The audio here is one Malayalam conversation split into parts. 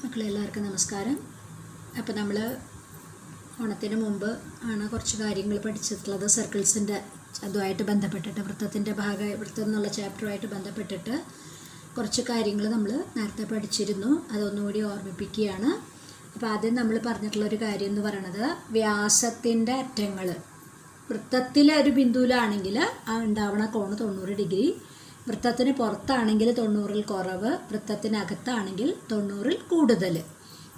മക്കളെ എല്ലാവർക്കും നമസ്കാരം. അപ്പോൾ നമ്മൾ ഓണത്തിന് മുമ്പ് ആണ് കുറച്ച് കാര്യങ്ങൾ പഠിച്ചിട്ടുള്ളത്. സർക്കിൾസിൻ്റെ അതുമായിട്ട് ബന്ധപ്പെട്ടിട്ട് വൃത്തം എന്നുള്ള ചാപ്റ്ററുമായിട്ട് ബന്ധപ്പെട്ടിട്ട് കുറച്ച് കാര്യങ്ങൾ നമ്മൾ നേരത്തെ പഠിച്ചിരുന്നു. അതൊന്നുകൂടി ഓർമ്മിപ്പിക്കുകയാണ്. അപ്പോൾ ആദ്യം നമ്മൾ പറഞ്ഞിട്ടുള്ളൊരു കാര്യം എന്ന് പറയുന്നത് വ്യാസത്തിൻ്റെ അറ്റങ്ങൾ വൃത്തത്തിലെ ഒരു ബിന്ദുവിലാണെങ്കിൽ ഉണ്ടാവണ കോണ് 90 ഡിഗ്രി, വൃത്തത്തിന് പുറത്താണെങ്കിൽ 90-ൽ കുറവ്, വൃത്തത്തിനകത്താണെങ്കിൽ 90-ൽ കൂടുതൽ.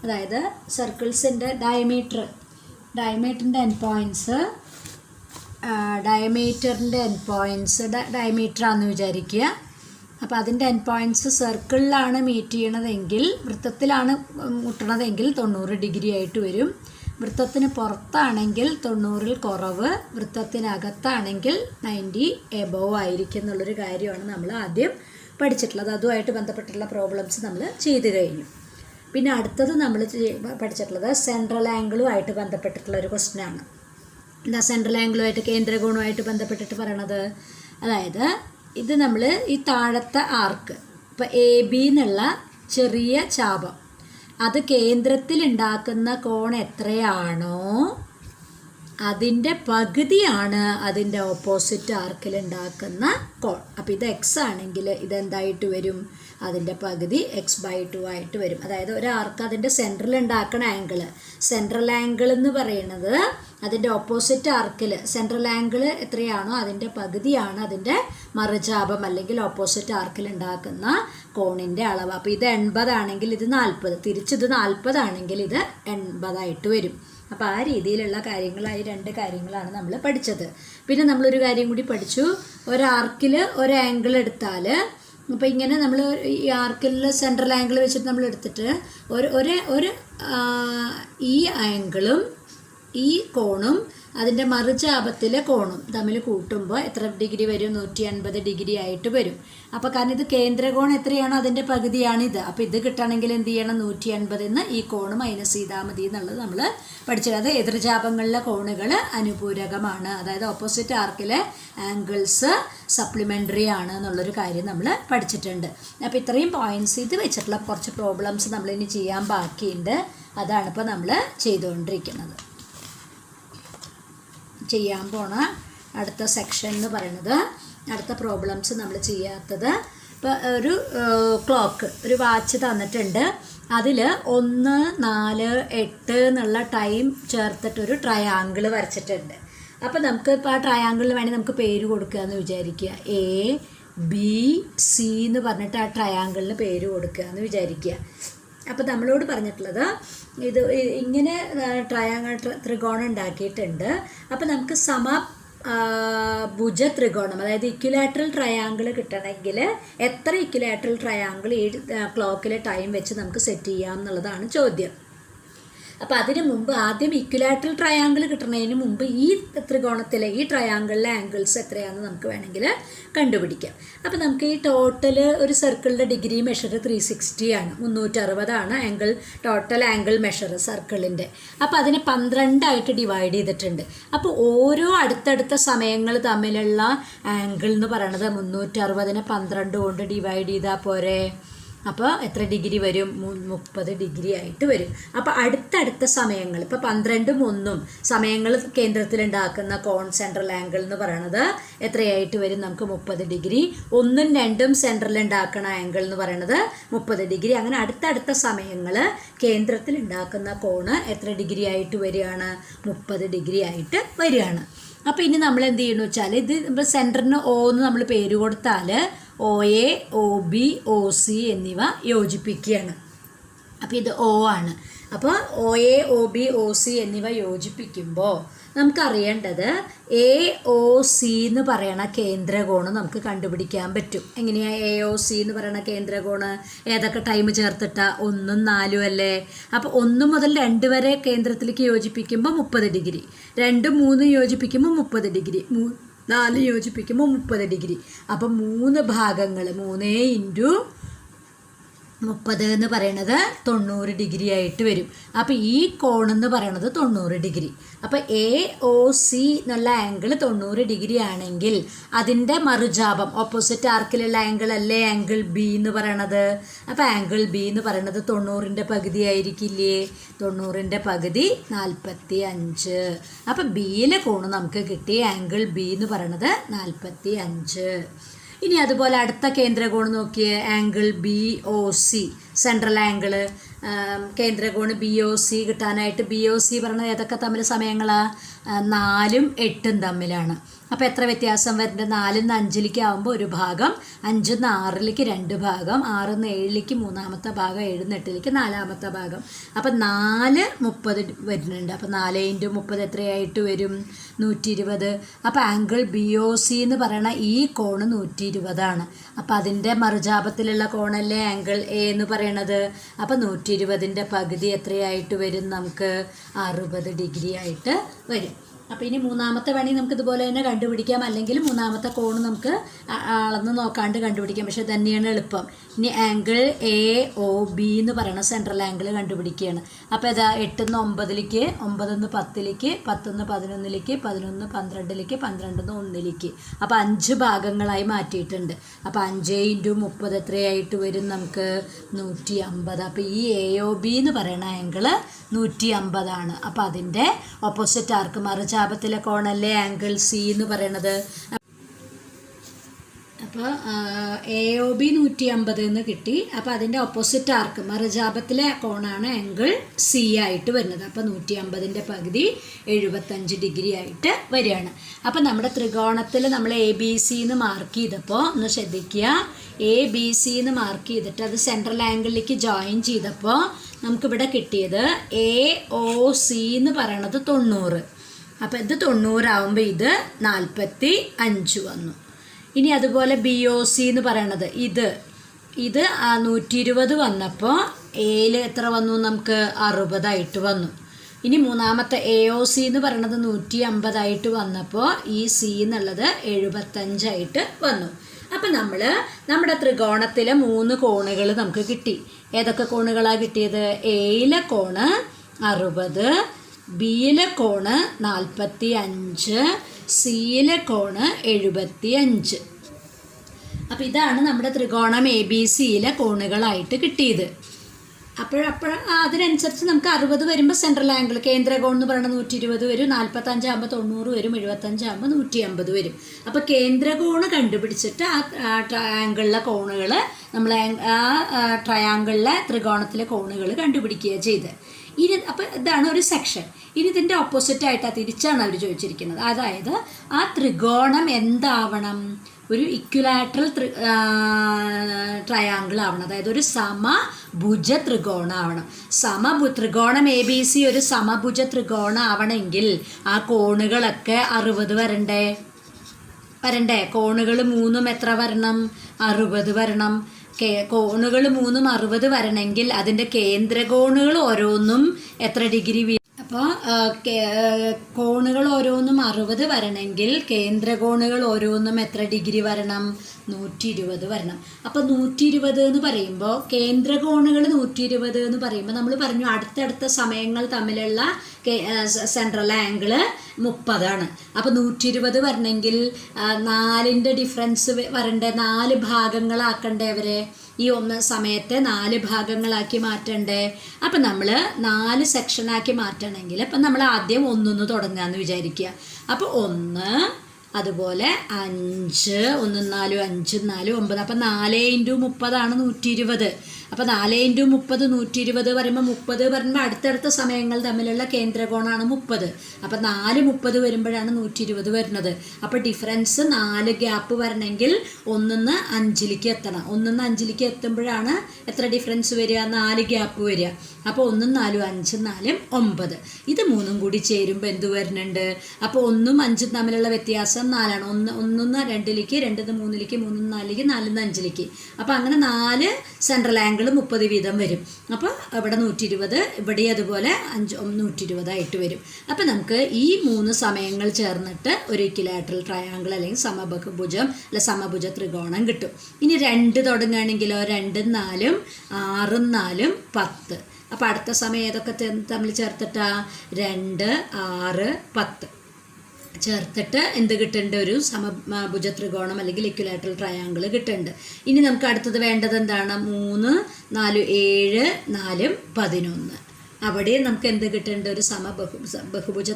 അതായത് സർക്കിൾസിൻ്റെ ഡയമീറ്ററിൻ്റെ എൻഡ് പോയിൻറ്റ്സ് ഡയമീറ്ററാണെന്ന് വിചാരിക്കുക. അപ്പോൾ അതിൻ്റെ എൻഡ് പോയിൻറ്റ്സ് സർക്കിളിലാണ് മീറ്റ് ചെയ്യണതെങ്കിൽ, വൃത്തത്തിലാണ് മുട്ടണതെങ്കിൽ 90 ഡിഗ്രി ആയിട്ട് വരും. വൃത്തത്തിന് പുറത്താണെങ്കിൽ 90-ൽ കുറവ്, വൃത്തത്തിനകത്താണെങ്കിൽ 90 എബോവ് ആയിരിക്കും എന്നുള്ളൊരു കാര്യമാണ് നമ്മൾ ആദ്യം പഠിച്ചിട്ടുള്ളത്. അതുമായിട്ട് ബന്ധപ്പെട്ടുള്ള പ്രോബ്ലംസ് നമ്മൾ ചെയ്തു കഴിഞ്ഞു. പിന്നെ അടുത്തത് നമ്മൾ പഠിച്ചിട്ടുള്ളത് സെൻട്രൽ ആംഗിളുമായിട്ട് ബന്ധപ്പെട്ടിട്ടുള്ളൊരു ക്വസ്റ്റ്യനാണ്. എന്താ സെൻട്രൽ ആംഗിളുമായിട്ട് കേന്ദ്രകോണുമായിട്ട് ബന്ധപ്പെട്ടിട്ട് പറയണത്? അതായത് ഇത് നമ്മൾ ഈ താഴത്തെ ആർക്ക്, ഇപ്പോൾ AB എന്നുള്ള ചെറിയ ചാപം, അത് കേന്ദ്രത്തിൽ ഉണ്ടാക്കുന്ന കോൺ എത്രയാണോ അതിൻ്റെ പകുതിയാണ് അതിൻ്റെ ഓപ്പോസിറ്റ് ആർക്കിൽ ഉണ്ടാക്കുന്ന കോൺ. അപ്പോൾ ഇത് X ആണെങ്കിൽ ഇതെന്തായിട്ട് വരും? അതിൻ്റെ പകുതി X/2 ആയിട്ട് വരും. അതായത് ഒരു ആർക്ക് അതിൻ്റെ സെൻട്രൽ ഉണ്ടാക്കുന്ന സെൻട്രൽ ആംഗിൾ എന്ന് പറയുന്നത് അതിൻ്റെ ഓപ്പോസിറ്റ് ആർക്കിൽ സെൻട്രൽ ആംഗിൾ എത്രയാണോ അതിൻ്റെ പകുതിയാണ് അതിൻ്റെ മറുചാപം അല്ലെങ്കിൽ ഓപ്പോസിറ്റ് ആർക്കിൽ ഉണ്ടാക്കുന്ന കോണിൻ്റെ അളവ്. അപ്പോൾ ഇത് 80 ആണെങ്കിൽ ഇത് 40, തിരിച്ചിത് 40 ആണെങ്കിൽ ഇത് 80 ആയിട്ട് വരും. അപ്പോൾ ആ രീതിയിലുള്ള കാര്യങ്ങളായി 2 കാര്യങ്ങളാണ് നമ്മൾ പഠിച്ചത്. പിന്നെ നമ്മളൊരു കാര്യം കൂടി പഠിച്ചു. ഒരാർക്കിൽ ഒരു ആംഗിൾ എടുത്താൽ, അപ്പോൾ ഇങ്ങനെ നമ്മൾ ഈ ആർക്കിൽ സെൻട്രൽ ആംഗിൾ വെച്ചിട്ട് നമ്മൾ എടുത്തിട്ട് ഒരു ഈ ആംഗിളും ഈ കോണും അതിൻ്റെ മറുചാപത്തിലെ കോണും തമ്മിൽ കൂട്ടുമ്പോൾ എത്ര ഡിഗ്രി വരും? 180 ഡിഗ്രി ആയിട്ട് വരും. അപ്പോൾ കാരണം ഇത് കേന്ദ്രകോൺ എത്രയാണോ അതിൻ്റെ പകുതിയാണിത്. അപ്പോൾ ഇത് കിട്ടണമെങ്കിൽ എന്ത് ചെയ്യണം? 180 എന്ന് ഈ കോണ് മൈനസ് ചെയ്താൽ മതി എന്നുള്ളത് നമ്മൾ പഠിച്ചത്. അത് എതിർചാപങ്ങളിലെ കോണുകൾ അനുപൂരകമാണ്, അതായത് ഓപ്പോസിറ്റ് ആർക്കിലെ ആംഗിൾസ് സപ്ലിമെൻ്ററി ആണ് എന്നുള്ളൊരു കാര്യം നമ്മൾ പഠിച്ചിട്ടുണ്ട്. അപ്പോൾ ഇത്രയും പോയിൻറ്റ്സ് ഇത് വെച്ചിട്ടുള്ള കുറച്ച് പ്രോബ്ലംസ് നമ്മളിനി ചെയ്യാൻ ബാക്കിയുണ്ട്. അതാണിപ്പോൾ നമ്മൾ ചെയ്തുകൊണ്ടിരിക്കുന്നത്. ചെയ്യാൻ പോണ അടുത്ത സെക്ഷൻ എന്ന് പറയുന്നത്, അടുത്ത പ്രോബ്ലംസ് നമ്മൾ ചെയ്യാത്തത്, ഇപ്പോൾ ഒരു ക്ലോക്ക്, ഒരു വാച്ച് തന്നിട്ടുണ്ട്. അതിൽ 1, 4, 8 എന്നുള്ള ടൈം ചേർത്തിട്ടൊരു ട്രയാങ്കിൾ വരച്ചിട്ടുണ്ട്. അപ്പോൾ നമുക്ക് ഇപ്പോൾ ആ ട്രയാങ്കിളിന് വേണ്ടി നമുക്ക് പേര് കൊടുക്കുക എന്ന് വിചാരിക്കുക. ABC എന്ന് പറഞ്ഞിട്ട് ആ ട്രയാങ്കിളിന് പേര് കൊടുക്കുക എന്ന് വിചാരിക്കുക. അപ്പോൾ നമ്മളോട് പറഞ്ഞിട്ടുള്ളത് ഇത് ഇങ്ങനെ ത്രികോണം ഉണ്ടാക്കിയിട്ടുണ്ട്. അപ്പോൾ നമുക്ക് ഭുജ ത്രികോണം, അതായത് ഇക്വിലാറ്ററൽ ട്രയാങ്കിൾ കിട്ടണമെങ്കിൽ എത്ര ഇക്വിലാറ്ററൽ ട്രയാങ്കിൾ ഈ ക്ലോക്കിലെ ടൈം വെച്ച് നമുക്ക് സെറ്റ് ചെയ്യാം എന്നുള്ളതാണ് ചോദ്യം. അപ്പോൾ അതിന് മുമ്പ് ആദ്യം ഇക്വിലാറ്ററൽ ട്രയാങ്കിൾ കിട്ടുന്നതിന് മുമ്പ് ഈ ത്രികോണത്തിലെ ഈ ട്രയാങ്കിളിലെ ആംഗിൾസ് എത്രയാണെന്ന് നമുക്ക് വേണമെങ്കിൽ കണ്ടുപിടിക്കാം. അപ്പോൾ നമുക്ക് ഈ ടോട്ടൽ ഒരു സർക്കിളിൻ്റെ ഡിഗ്രി മെഷർ 360 ആണ്, 360 ആണ് ടോട്ടൽ ആംഗിൾ മെഷർ സർക്കിളിൻ്റെ. അപ്പോൾ അതിനെ 12 ആയിട്ട് ഡിവൈഡ് ചെയ്തിട്ടുണ്ട്. അപ്പോൾ ഓരോ അടുത്തടുത്ത സമയങ്ങൾ തമ്മിലുള്ള ആംഗിൾ എന്ന് പറയണത് 360നെ 12 കൊണ്ട് ഡിവൈഡ് ചെയ്താൽ പോരെ. അപ്പോൾ എത്ര ഡിഗ്രി വരും? 30 ഡിഗ്രി ആയിട്ട് വരും. അപ്പോൾ അടുത്തടുത്ത സമയങ്ങൾ, ഇപ്പോൾ 12ഉം 1ഉം സമയങ്ങൾ കേന്ദ്രത്തിലുണ്ടാക്കുന്ന കോൺ സെൻട്രൽ ആംഗിൾ എന്ന് പറയുന്നത് എത്രയായിട്ട് വരും? നമുക്ക് 30 ഡിഗ്രി. 1ഉം 2ഉം സെൻട്രലുണ്ടാക്കുന്ന ആംഗിൾ എന്ന് പറയുന്നത് 30 ഡിഗ്രി. അങ്ങനെ അടുത്തടുത്ത സമയങ്ങൾ കേന്ദ്രത്തിലുണ്ടാക്കുന്ന കോണ് എത്ര ഡിഗ്രി ആയിട്ട് വരികയാണ്? 30 ഡിഗ്രി ആയിട്ട് വരികയാണ്. അപ്പോൾ ഇനി നമ്മൾ എന്ത് ചെയ്യണമെന്ന് വെച്ചാൽ, ഇത് ഇപ്പോൾ സെൻറ്ററിന് O എന്ന് നമ്മൾ പേര് കൊടുത്താൽ OA, OB, OC എന്നിവ യോജിപ്പിക്കുകയാണ്. അപ്പോൾ ഇത് O ആണ്. അപ്പോൾ OA, OB, OC എന്നിവ യോജിപ്പിക്കുമ്പോൾ നമുക്കറിയേണ്ടത് AOC എന്ന് പറയണ കേന്ദ്രകോണ് നമുക്ക് കണ്ടുപിടിക്കാൻ പറ്റും. എങ്ങനെയാണ് AOC എന്ന് പറയണ കേന്ദ്രകോണ്? ഏതൊക്കെ ടൈം ചേർത്തിട്ടാ? 1ഉം 4ഉം അല്ലേ? അപ്പോൾ 1 മുതൽ 2 വരെ കേന്ദ്രത്തിലേക്ക് യോജിപ്പിക്കുമ്പോൾ 30 ഡിഗ്രി, 2ഉം 3ഉം യോജിപ്പിക്കുമ്പോൾ 30 ഡിഗ്രി, 4 യോജിപ്പിക്കുമ്പോൾ 30 ഡിഗ്രി. അപ്പം 3 ഭാഗങ്ങൾ, 3 × 30 എന്ന് പറയുന്നത് 90 ഡിഗ്രി ആയിട്ട് വരും. അപ്പോൾ ഈ കോണെന്ന് പറയുന്നത് 90 ഡിഗ്രി. അപ്പോൾ AOC എന്നുള്ള ആംഗിൾ 90 ഡിഗ്രി ആണെങ്കിൽ അതിൻ്റെ മറുചാപം ഓപ്പോസിറ്റ് ആർക്കിലുള്ള ആംഗിൾ അല്ലേ ആംഗിൾ B എന്ന് പറയണത്. അപ്പോൾ ആംഗിൾ B എന്ന് പറയുന്നത് 90ൻ്റെ പകുതി ആയിരിക്കില്ലേ? 90ൻ്റെ പകുതി 45. അപ്പോൾ ബിയിലെ കോണ് നമുക്ക് കിട്ടി. ആംഗിൾ B എന്ന് പറയുന്നത് 45. ഇനി അതുപോലെ അടുത്ത കേന്ദ്രകോണ് നോക്കിയേ, ആംഗിൾ BOC, സെൻട്രൽ ആംഗിള്. കേന്ദ്രകോണ് BOC കിട്ടാനായിട്ട് BOC പറഞ്ഞത് ഏതൊക്കെ തമ്മിൽ സമയങ്ങളാണ്? 4ഉം 8ഉം തമ്മിലാണ്. അപ്പോൾ എത്ര വ്യത്യാസം വരുന്നുണ്ട്? 4 നിന്ന് 5ലേക്ക് ആകുമ്പോൾ ഒരു ഭാഗം, 5 നിന്ന് 6ലേക്ക് 2 ഭാഗം, 6 നിന്ന് 7ലേക്ക് 3ാമത്തെ ഭാഗം, 7 നിന്ന് 8ലേക്ക് 4ാമത്തെ ഭാഗം. അപ്പോൾ 4 30 വരുന്നുണ്ട്. അപ്പോൾ 4 × 30 എത്രയായിട്ട് വരും? 120. അപ്പോൾ ആംഗിൾ BOC എന്ന് പറയുന്ന ഈ കോണ് 120ആണ്. അപ്പോൾ അതിൻ്റെ മറുചാപത്തിലുള്ള കോണല്ലേ ആംഗിൾ A എന്ന് പറയണത്. അപ്പോൾ 120ൻ്റെ പകുതി എത്രയായിട്ട് വരും? നമുക്ക് 60 ഡിഗ്രി ആയിട്ട് വരും. അപ്പോൾ ഇനി മൂന്നാമത്തെ വേണമെങ്കിൽ നമുക്ക് ഇതുപോലെ തന്നെ കണ്ടുപിടിക്കാം, അല്ലെങ്കിൽ മൂന്നാമത്തെ കോണ് നമുക്ക് അളന്ന് നോക്കാണ്ട് കണ്ടുപിടിക്കാം. പക്ഷേ തന്നെയാണ് എളുപ്പം. ഇനി ആംഗിൾ AOB എന്ന് പറയുന്ന സെൻട്രൽ ആംഗിൾ കണ്ടുപിടിക്കുകയാണ്. അപ്പോൾ ഇതാ 8 നിന്ന് 9ലേക്ക്, 9 നിന്ന് 10ലേക്ക്, 10 നിന്ന് 11ലേക്ക്, 11 12ലേക്ക്, 12 നിന്ന് 1ലേക്ക്. അപ്പോൾ 5 ഭാഗങ്ങളായി മാറ്റിയിട്ടുണ്ട്. അപ്പോൾ 5 × 30 എത്രയായിട്ട് വരും? നമുക്ക് 150. അപ്പോൾ ഈ AOB എന്ന് പറയുന്ന ആംഗിൾ 150 അപ്പോൾ അതിൻ്റെ ഓപ്പോസിറ്റ് ആർക്ക് മറുചാപത്തിലെ കോണല്ലേ ആംഗിൾ C എന്ന് പറയണത്. അപ്പോൾ AOB 150 എന്ന് കിട്ടി. അപ്പോൾ അതിൻ്റെ ഓപ്പോസിറ്റ് ആർക്ക് മറുചാപത്തിലെ കോണാണ് ആംഗിൾ C ആയിട്ട് വരുന്നത്. അപ്പോൾ 150ൻ്റെ പകുതി 75 ഡിഗ്രി ആയിട്ട് വരികയാണ്. അപ്പോൾ നമ്മുടെ ത്രികോണത്തിൽ നമ്മൾ ABC എന്ന് മാർക്ക് ചെയ്തപ്പോൾ ഒന്ന് ശ്രദ്ധിക്കുക, ABC എന്ന് മാർക്ക് ചെയ്തിട്ട് അത് സെൻട്രൽ ആംഗിളിലേക്ക് ജോയിൻ ചെയ്തപ്പോൾ നമുക്കിവിടെ കിട്ടിയത് AOC എന്ന് പറയണത് 90. അപ്പോൾ ഇത് 90 ആവുമ്പോൾ ഇത് 45 വന്നു. ഇനി അതുപോലെ BOC എന്ന് പറയണത് ഇത് 120 വന്നപ്പോൾ എയിൽ എത്ര വന്നു? നമുക്ക് 60 വന്നു. ഇനി മൂന്നാമത്തെ AOC എന്ന് പറയുന്നത് 150 വന്നപ്പോൾ ഈ C എന്നുള്ളത് 75 വന്നു. അപ്പം നമ്മുടെ ത്രികോണത്തിലെ 3 കോണുകൾ നമുക്ക് കിട്ടി. ഏതൊക്കെ കോണുകളാണ് കിട്ടിയത്? എയിലെ കോണ് 60, ബിയിലെ കോണ് 45, സിയിലെ കോണ് 75. അപ്പോൾ ഇതാണ് നമ്മുടെ ത്രികോണം ABCയിലെ കോണുകളായിട്ട് കിട്ടിയത്. അപ്പോൾ അതിനനുസരിച്ച് നമുക്ക് 60 വരുമ്പോൾ സെൻട്രൽ ആംഗിൾ കേന്ദ്രകോൺ എന്ന് പറയുന്നത് 120 വരും, 45 ആകുമ്പോൾ 90 വരും, 75 ആകുമ്പോൾ 150 വരും. അപ്പോൾ കേന്ദ്രകോണ് കണ്ടുപിടിച്ചിട്ട് ആ ട്രയാങ്കിളിലെ കോണുകൾ നമ്മൾ ആ ട്രയാങ്കിളിലെ ത്രികോണത്തിലെ കോണുകൾ കണ്ടുപിടിക്കുകയാണ് ചെയ്തത്. ഇനി അപ്പോൾ ഇതാണ് ഒരു സെക്ഷൻ. ഇനി ഇതിൻ്റെ ഓപ്പോസിറ്റായിട്ട് തിരിച്ചാണ് അവർ ചോദിച്ചിരിക്കുന്നത്. അതായത് ആ ത്രികോണം എന്താവണം? ഒരു ഇക്വിലാറ്ററൽ ട്രയാങ്കിൾ ആവണം. അതായത് ഒരു സമഭുജ ത്രികോണം ആവണം. ത്രികോണം ABC ഒരു സമഭുജ ത്രികോണം ആവണമെങ്കിൽ ആ കോണുകളൊക്കെ 60 വരണ്ടേ. കോണുകൾ 3ഉം എത്ര വരണം? 60 വരണം. കോണുകൾ 3ഉം 60 വരണമെങ്കിൽ അതിൻ്റെ കേന്ദ്രകോണുകൾ ഓരോന്നും എത്ര ഡിഗ്രി? അപ്പോൾ കോണുകൾ ഓരോന്നും 60 വരണമെങ്കിൽ കേന്ദ്രകോണുകൾ ഓരോന്നും എത്ര ഡിഗ്രി വരണം? 120 വരണം. അപ്പോൾ 120 എന്ന് പറയുമ്പോൾ കേന്ദ്രകോണുകൾ 120 എന്ന് പറയുമ്പോൾ നമ്മൾ പറഞ്ഞു അടുത്തടുത്ത സമയങ്ങൾ തമ്മിലുള്ള സെൻട്രൽ ആംഗിൾ 30. അപ്പോൾ 120 വരണമെങ്കിൽ 4ൻ്റെ ഡിഫറൻസ് വരണ്ടേ? 4 ഭാഗങ്ങളാക്കണ്ടേ അവരെ? ഈ ഒന്ന് സമയത്തെ 4 ഭാഗങ്ങളാക്കി മാറ്റണ്ടേ? അപ്പം നമ്മൾ 4 സെക്ഷനാക്കി മാറ്റണമെങ്കിൽ അപ്പം നമ്മൾ ആദ്യം 1 തുടങ്ങാമെന്ന് വിചാരിക്കുക. അപ്പോൾ 1, അതുപോലെ 5, 1 4 5 4 9. അപ്പം 4 × 30 120. അപ്പോൾ 4 × 30 120 പറയുമ്പോൾ 30 പറയുമ്പോൾ അടുത്തടുത്ത സമയങ്ങൾ തമ്മിലുള്ള കേന്ദ്രകോണാണ് 30. അപ്പോൾ 4 30 വരുമ്പോഴാണ് 120 വരുന്നത്. അപ്പോൾ ഡിഫറൻസ് 4 ഗ്യാപ്പ് വരണമെങ്കിൽ 1 നിന്ന് 5ലേക്ക് എത്തണം. 1 നിന്ന് 5ലേക്ക് എത്തുമ്പോഴാണ് എത്ര ഡിഫറൻസ് വരിക? 4 ഗ്യാപ്പ് വരിക. അപ്പോൾ 1 4 5 4 9. ഇത് 3ഉം കൂടി ചേരുമ്പോൾ എന്ത് വരുന്നുണ്ട്? അപ്പോൾ 1ഉം 5ഉം തമ്മിലുള്ള വ്യത്യാസം 4ആണ്. 1 2ലേക്ക്, 2 3ലേക്ക്, 3 4ലേക്ക്, 4 5ലേക്ക്. അപ്പോൾ അങ്ങനെ 4 സെൻട്രൽ ആംഗിൾ ആംഗിൾ 30 വീതം വരും. അപ്പോൾ ഇവിടെ 120, ഇവിടെ അതുപോലെ 120 വരും. അപ്പോൾ നമുക്ക് ഈ 3 സമയങ്ങൾ ചേർന്നിട്ട് ഒരു ഇക്വിലാറ്ററൽ ട്രയാങ്കിൾ അല്ലെങ്കിൽ സമബഹുഭുജം അല്ല സമഭുജ ത്രികോണം കിട്ടും. ഇനി 2 തുടങ്ങുകയാണെങ്കിലോ 2 4 6 4 10. അപ്പോൾ അടുത്ത സമയം ഏതൊക്കെ തമ്മിൽ ചേർത്തിട്ടാ 2 6 10 ചേർത്തിട്ട് എന്ത് കിട്ടുന്നുണ്ട്? ഒരു സമഭുജ ത്രികോണം അല്ലെങ്കിൽ ഇക്വിലാറ്ററൽ ട്രയാങ്കിൾ കിട്ടുന്നുണ്ട്. ഇനി നമുക്ക് അടുത്തത് വേണ്ടത് എന്താണ്? 3 4 7 4 11. അവിടെ നമുക്ക് എന്ത് കിട്ടുന്നുണ്ട്? ഒരു സമഭുജ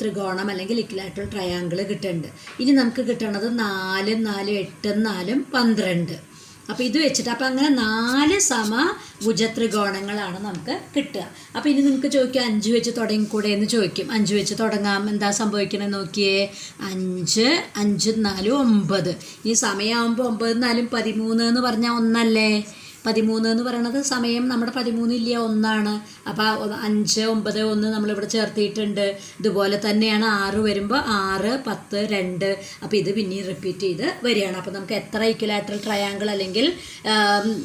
ത്രികോണം അല്ലെങ്കിൽ ഇക്വിലാറ്ററൽ ട്രയാങ്കിൾ കിട്ടുന്നുണ്ട്. ഇനി നമുക്ക് കിട്ടണത് 4 4 8 4 12. അപ്പോൾ ഇത് വെച്ചിട്ട് അപ്പോൾ അങ്ങനെ 4 സമഭുജ ത്രികോണങ്ങളാണ് നമുക്ക് കിട്ടുക. അപ്പോൾ ഇനി നിങ്ങൾക്ക് ചോദിക്കാം 5 വെച്ച് തുടങ്ങിക്കൂടെ എന്ന് ചോദിക്കും. 5 വെച്ച് തുടങ്ങാം. എന്താ സംഭവിക്കണമെന്ന് നോക്കിയേ. 5 5 4 9. ഈ സമയമാകുമ്പോൾ 9 4 13 എന്ന് പറഞ്ഞാൽ 1 അല്ലേ? 13 എന്ന് പറയണത് സമയം നമ്മുടെ 13 ഇല്ല 1 അപ്പോൾ 5 9 1 നമ്മളിവിടെ ചേർത്തിയിട്ടുണ്ട്. ഇതുപോലെ തന്നെയാണ് 6 വരുമ്പോൾ 6 10 2. അപ്പോൾ ഇത് പിന്നെയും റിപ്പീറ്റ് ചെയ്ത് വരികയാണ്. അപ്പോൾ നമുക്ക് എത്ര ഇക്വിലാറ്ററൽ ട്രയാങ്കിൾ അല്ലെങ്കിൽ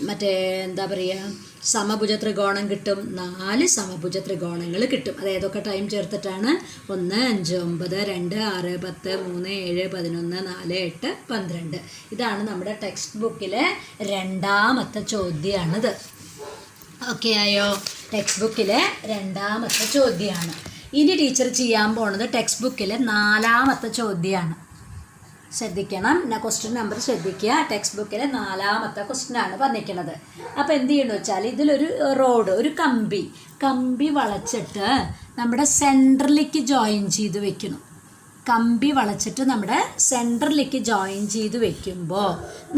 മറ്റേ എന്താ പറയുക സമഭുജ ത്രികോണം കിട്ടും? 4 സമഭുജ ത്രികോണങ്ങൾ കിട്ടും. അത് ഏതൊക്കെ ടൈം ചേർത്തിട്ടാണ്? 1 5 9 2 6 10 3 7 11 4 8 12. ഇതാണ് നമ്മുടെ ടെക്സ്റ്റ് ബുക്കിലെ 2ാമത്തെ ചോദ്യമാണിത്. ഓക്കെ ആയോ? ടെക്സ്റ്റ് ബുക്കിലെ 2ാമത്തെ ചോദ്യമാണ്. ഇനി ടീച്ചർ ചെയ്യാൻ പോണത് ടെക്സ്റ്റ് ബുക്കിലെ 4ാമത്തെ ചോദ്യമാണ്. ശ്രദ്ധിക്കണം, ക്വസ്റ്റ്യൻ നമ്പർ ശ്രദ്ധിക്കുക. ടെക്സ്റ്റ് ബുക്കിലെ 4ാമത്തെ ക്വസ്റ്റ്യനാണ് പറഞ്ഞിരിക്കുന്നത്. അപ്പോൾ എന്ത് ചെയ്യണമെന്ന് വെച്ചാൽ ഇതിലൊരു റോഡ്, ഒരു കമ്പി വളച്ചിട്ട് നമ്മുടെ സെൻറ്ററിലേക്ക് ജോയിൻ ചെയ്ത് വെക്കണം. കമ്പി വളച്ചിട്ട് നമ്മുടെ സെൻറ്ററിലേക്ക് ജോയിൻ ചെയ്ത് വെക്കുമ്പോൾ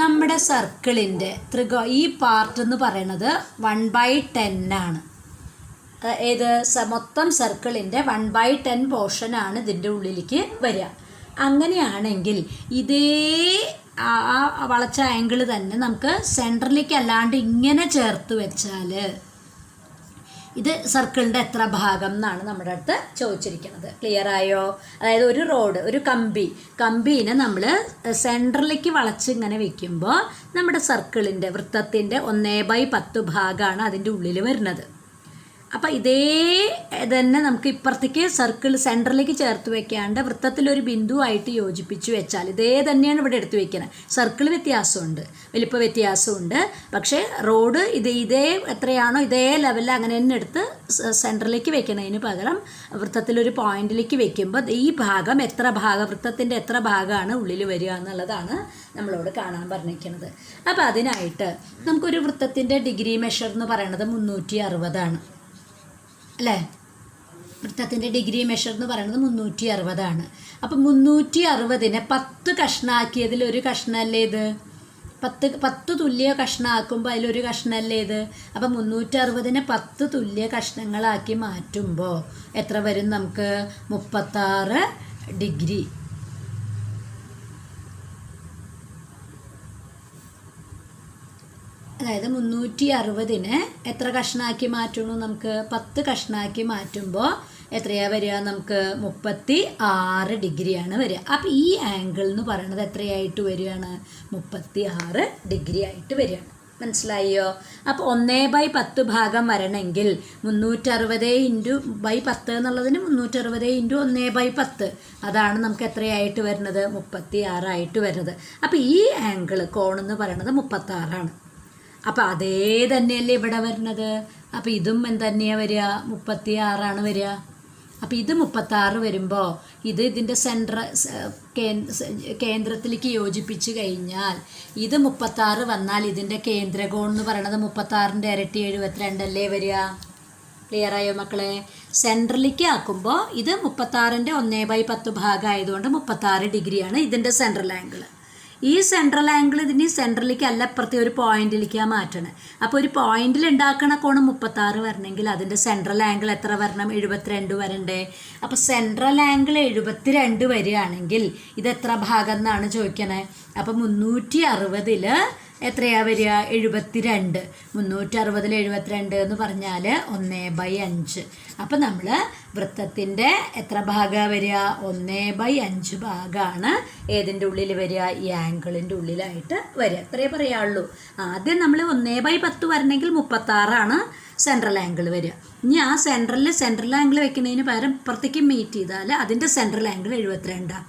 നമ്മുടെ സർക്കിളിൻ്റെ ഈ പാർട്ട് എന്ന് പറയുന്നത് 1/10 ആണ്. ഏത് മൊത്തം സർക്കിളിൻ്റെ 1/10 പോർഷനാണ് ഇതിൻ്റെ ഉള്ളിലേക്ക് വരിക. അങ്ങനെയാണെങ്കിൽ ഇതേ ആ വളച്ച ആംഗിൾ തന്നെ നമുക്ക് സെൻറ്ററിലേക്ക് അല്ലാണ്ട് ഇങ്ങനെ ചേർത്ത് വെച്ചാൽ ഇത് സർക്കിളിൻ്റെ എത്ര ഭാഗം എന്നാണ് നമ്മുടെ അടുത്ത് ചോദിച്ചിരിക്കുന്നത്. ക്ലിയർ ആയോ? അതായത് ഒരു റോഡ്, ഒരു കമ്പീനെ നമ്മൾ സെൻറ്ററിലേക്ക് വളച്ച് ഇങ്ങനെ വെക്കുമ്പോൾ നമ്മുടെ സർക്കിളിൻ്റെ വൃത്തത്തിൻ്റെ 1/10 ഭാഗമാണ് അതിൻ്റെ ഉള്ളിൽ വരുന്നത്. അപ്പോൾ ഇതേ തന്നെ നമുക്ക് ഇപ്പുറത്തേക്ക് സർക്കിൾ സെൻറ്ററിലേക്ക് ചേർത്ത് വെക്കാണ്ട് വൃത്തത്തിലൊരു ബിന്ദുവായിട്ട് യോജിപ്പിച്ച് വെച്ചാൽ ഇതേ തന്നെയാണ് ഇവിടെ എടുത്ത് വെക്കുന്നത്. സർക്കിൾ വ്യത്യാസമുണ്ട്, വലിപ്പ വ്യത്യാസമുണ്ട്. പക്ഷേ റോഡ് ഇതേ എത്രയാണോ ഇതേ ലെവലിൽ അങ്ങനെ തന്നെ എടുത്ത് സെൻറ്ററിലേക്ക് വെക്കുന്നതിന് പകരം വൃത്തത്തിലൊരു പോയിന്റിലേക്ക് വെക്കുമ്പോൾ ഈ ഭാഗം വൃത്തത്തിൻ്റെ എത്ര ഭാഗമാണ് ഉള്ളിൽ വരിക എന്നുള്ളതാണ് നമ്മളോട് കാണാൻ പറഞ്ഞിരിക്കുന്നത്. അപ്പോൾ അതിനായിട്ട് നമുക്കൊരു വൃത്തത്തിൻ്റെ ഡിഗ്രി മെഷർ എന്ന് പറയുന്നത് 360 അല്ലേ? വൃത്തത്തിൻ്റെ ഡിഗ്രി മെഷർ എന്ന് പറയുന്നത് 360. അപ്പം 360നെ 10 കഷ്ണമാക്കിയതിൽ ഒരു കഷ്ണമല്ലേ ഇത്? 10 തുല്യ കഷ്ണമാക്കുമ്പോൾ അതിലൊരു കഷ്ണമല്ലേ ഇത്? അപ്പം 360നെ 10 തുല്യ കഷ്ണങ്ങളാക്കി മാറ്റുമ്പോൾ എത്ര വരും നമുക്ക്? 36 ഡിഗ്രി. അതായത് 360നെ എത്ര കഷ്ണമാക്കി മാറ്റണു? നമുക്ക് 10 കഷ്ണമാക്കി മാറ്റുമ്പോൾ എത്രയാണ് വരിക? നമുക്ക് 36 ഡിഗ്രിയാണ് വരിക. അപ്പോൾ ഈ ആംഗിൾ എന്ന് പറയുന്നത് എത്രയായിട്ട് വരികയാണ്? 36 ഡിഗ്രി ആയിട്ട് വരികയാണ്. മനസ്സിലായോ? അപ്പോൾ 1/10 ഭാഗം വരണമെങ്കിൽ 360/10 എന്നുള്ളതിന് 360 × 1/10 അതാണ് നമുക്ക് എത്രയായിട്ട് വരുന്നത്? 36 ആയിട്ട് വരുന്നത്. അപ്പോൾ ഈ ആംഗിൾ കോണെന്ന് പറയുന്നത് 36 അപ്പോൾ അതേ തന്നെയല്ലേ ഇവിടെ വരുന്നത്. അപ്പോൾ ഇതും തന്നെയാണ് വരിക? 36 വരിക. അപ്പോൾ ഇത് 36 വരുമ്പോൾ ഇതിൻ്റെ കേന്ദ്രത്തിലേക്ക് യോജിപ്പിച്ച് കഴിഞ്ഞാൽ ഇത് 36 വന്നാൽ ഇതിൻ്റെ കേന്ദ്രകോൺ എന്ന് പറയുന്നത് 36ൻ്റെ ഇരട്ടി 72 അല്ലേ വരിക? ക്ലിയർ ആയോ മക്കളെ? സെൻട്രലിലേക്ക് ആക്കുമ്പോൾ ഇത് 36ൻ്റെ 1/10 ഭാഗമായതുകൊണ്ട് 36 ഡിഗ്രിയാണ് ഇതിൻ്റെ സെൻട്രൽ ആംഗിൾ. ഈ സെൻട്രൽ ആംഗിൾ ഇതിന് സെൻട്രലിലേക്ക് അല്ല അപ്പുറത്തെ ഒരു പോയിന്റിലേക്കാണ് മാറ്റണം. അപ്പോൾ ഒരു പോയിന്റിൽ ഉണ്ടാക്കുന്ന കോണം 36 വരണമെങ്കിൽ അതിൻ്റെ സെൻട്രൽ ആംഗിൾ എത്ര വരണം? 72 വരണ്ടേ? അപ്പോൾ സെൻട്രൽ ആംഗിൾ 72 വരികയാണെങ്കിൽ ഇതെത്ര ഭാഗം എന്നാണ് ചോദിക്കണേ. അപ്പോൾ 360ൽ എത്രയാ വരിക? 72. 360 72 എന്ന് പറഞ്ഞാൽ 1/5. അപ്പം നമ്മൾ വൃത്തത്തിൻ്റെ എത്ര ഭാഗമാണ് വരിക? 1/5 ഭാഗമാണ് ഏതിൻ്റെ ഉള്ളിൽ വരിക? ഈ ആംഗിളിൻ്റെ ഉള്ളിലായിട്ട് വരിക. അത്രയേ പറയാനുള്ളൂ. ആദ്യം നമ്മൾ 1/10 വരണമെങ്കിൽ 36 സെൻട്രൽ ആംഗിൾ വരിക. ഇനി ആ സെൻട്രൽ ആംഗിൾ വെക്കുന്നതിന് പകരം ഇപ്പുറത്തേക്ക് മീറ്റ് ചെയ്താൽ അതിൻ്റെ സെൻട്രൽ ആംഗിൾ 72.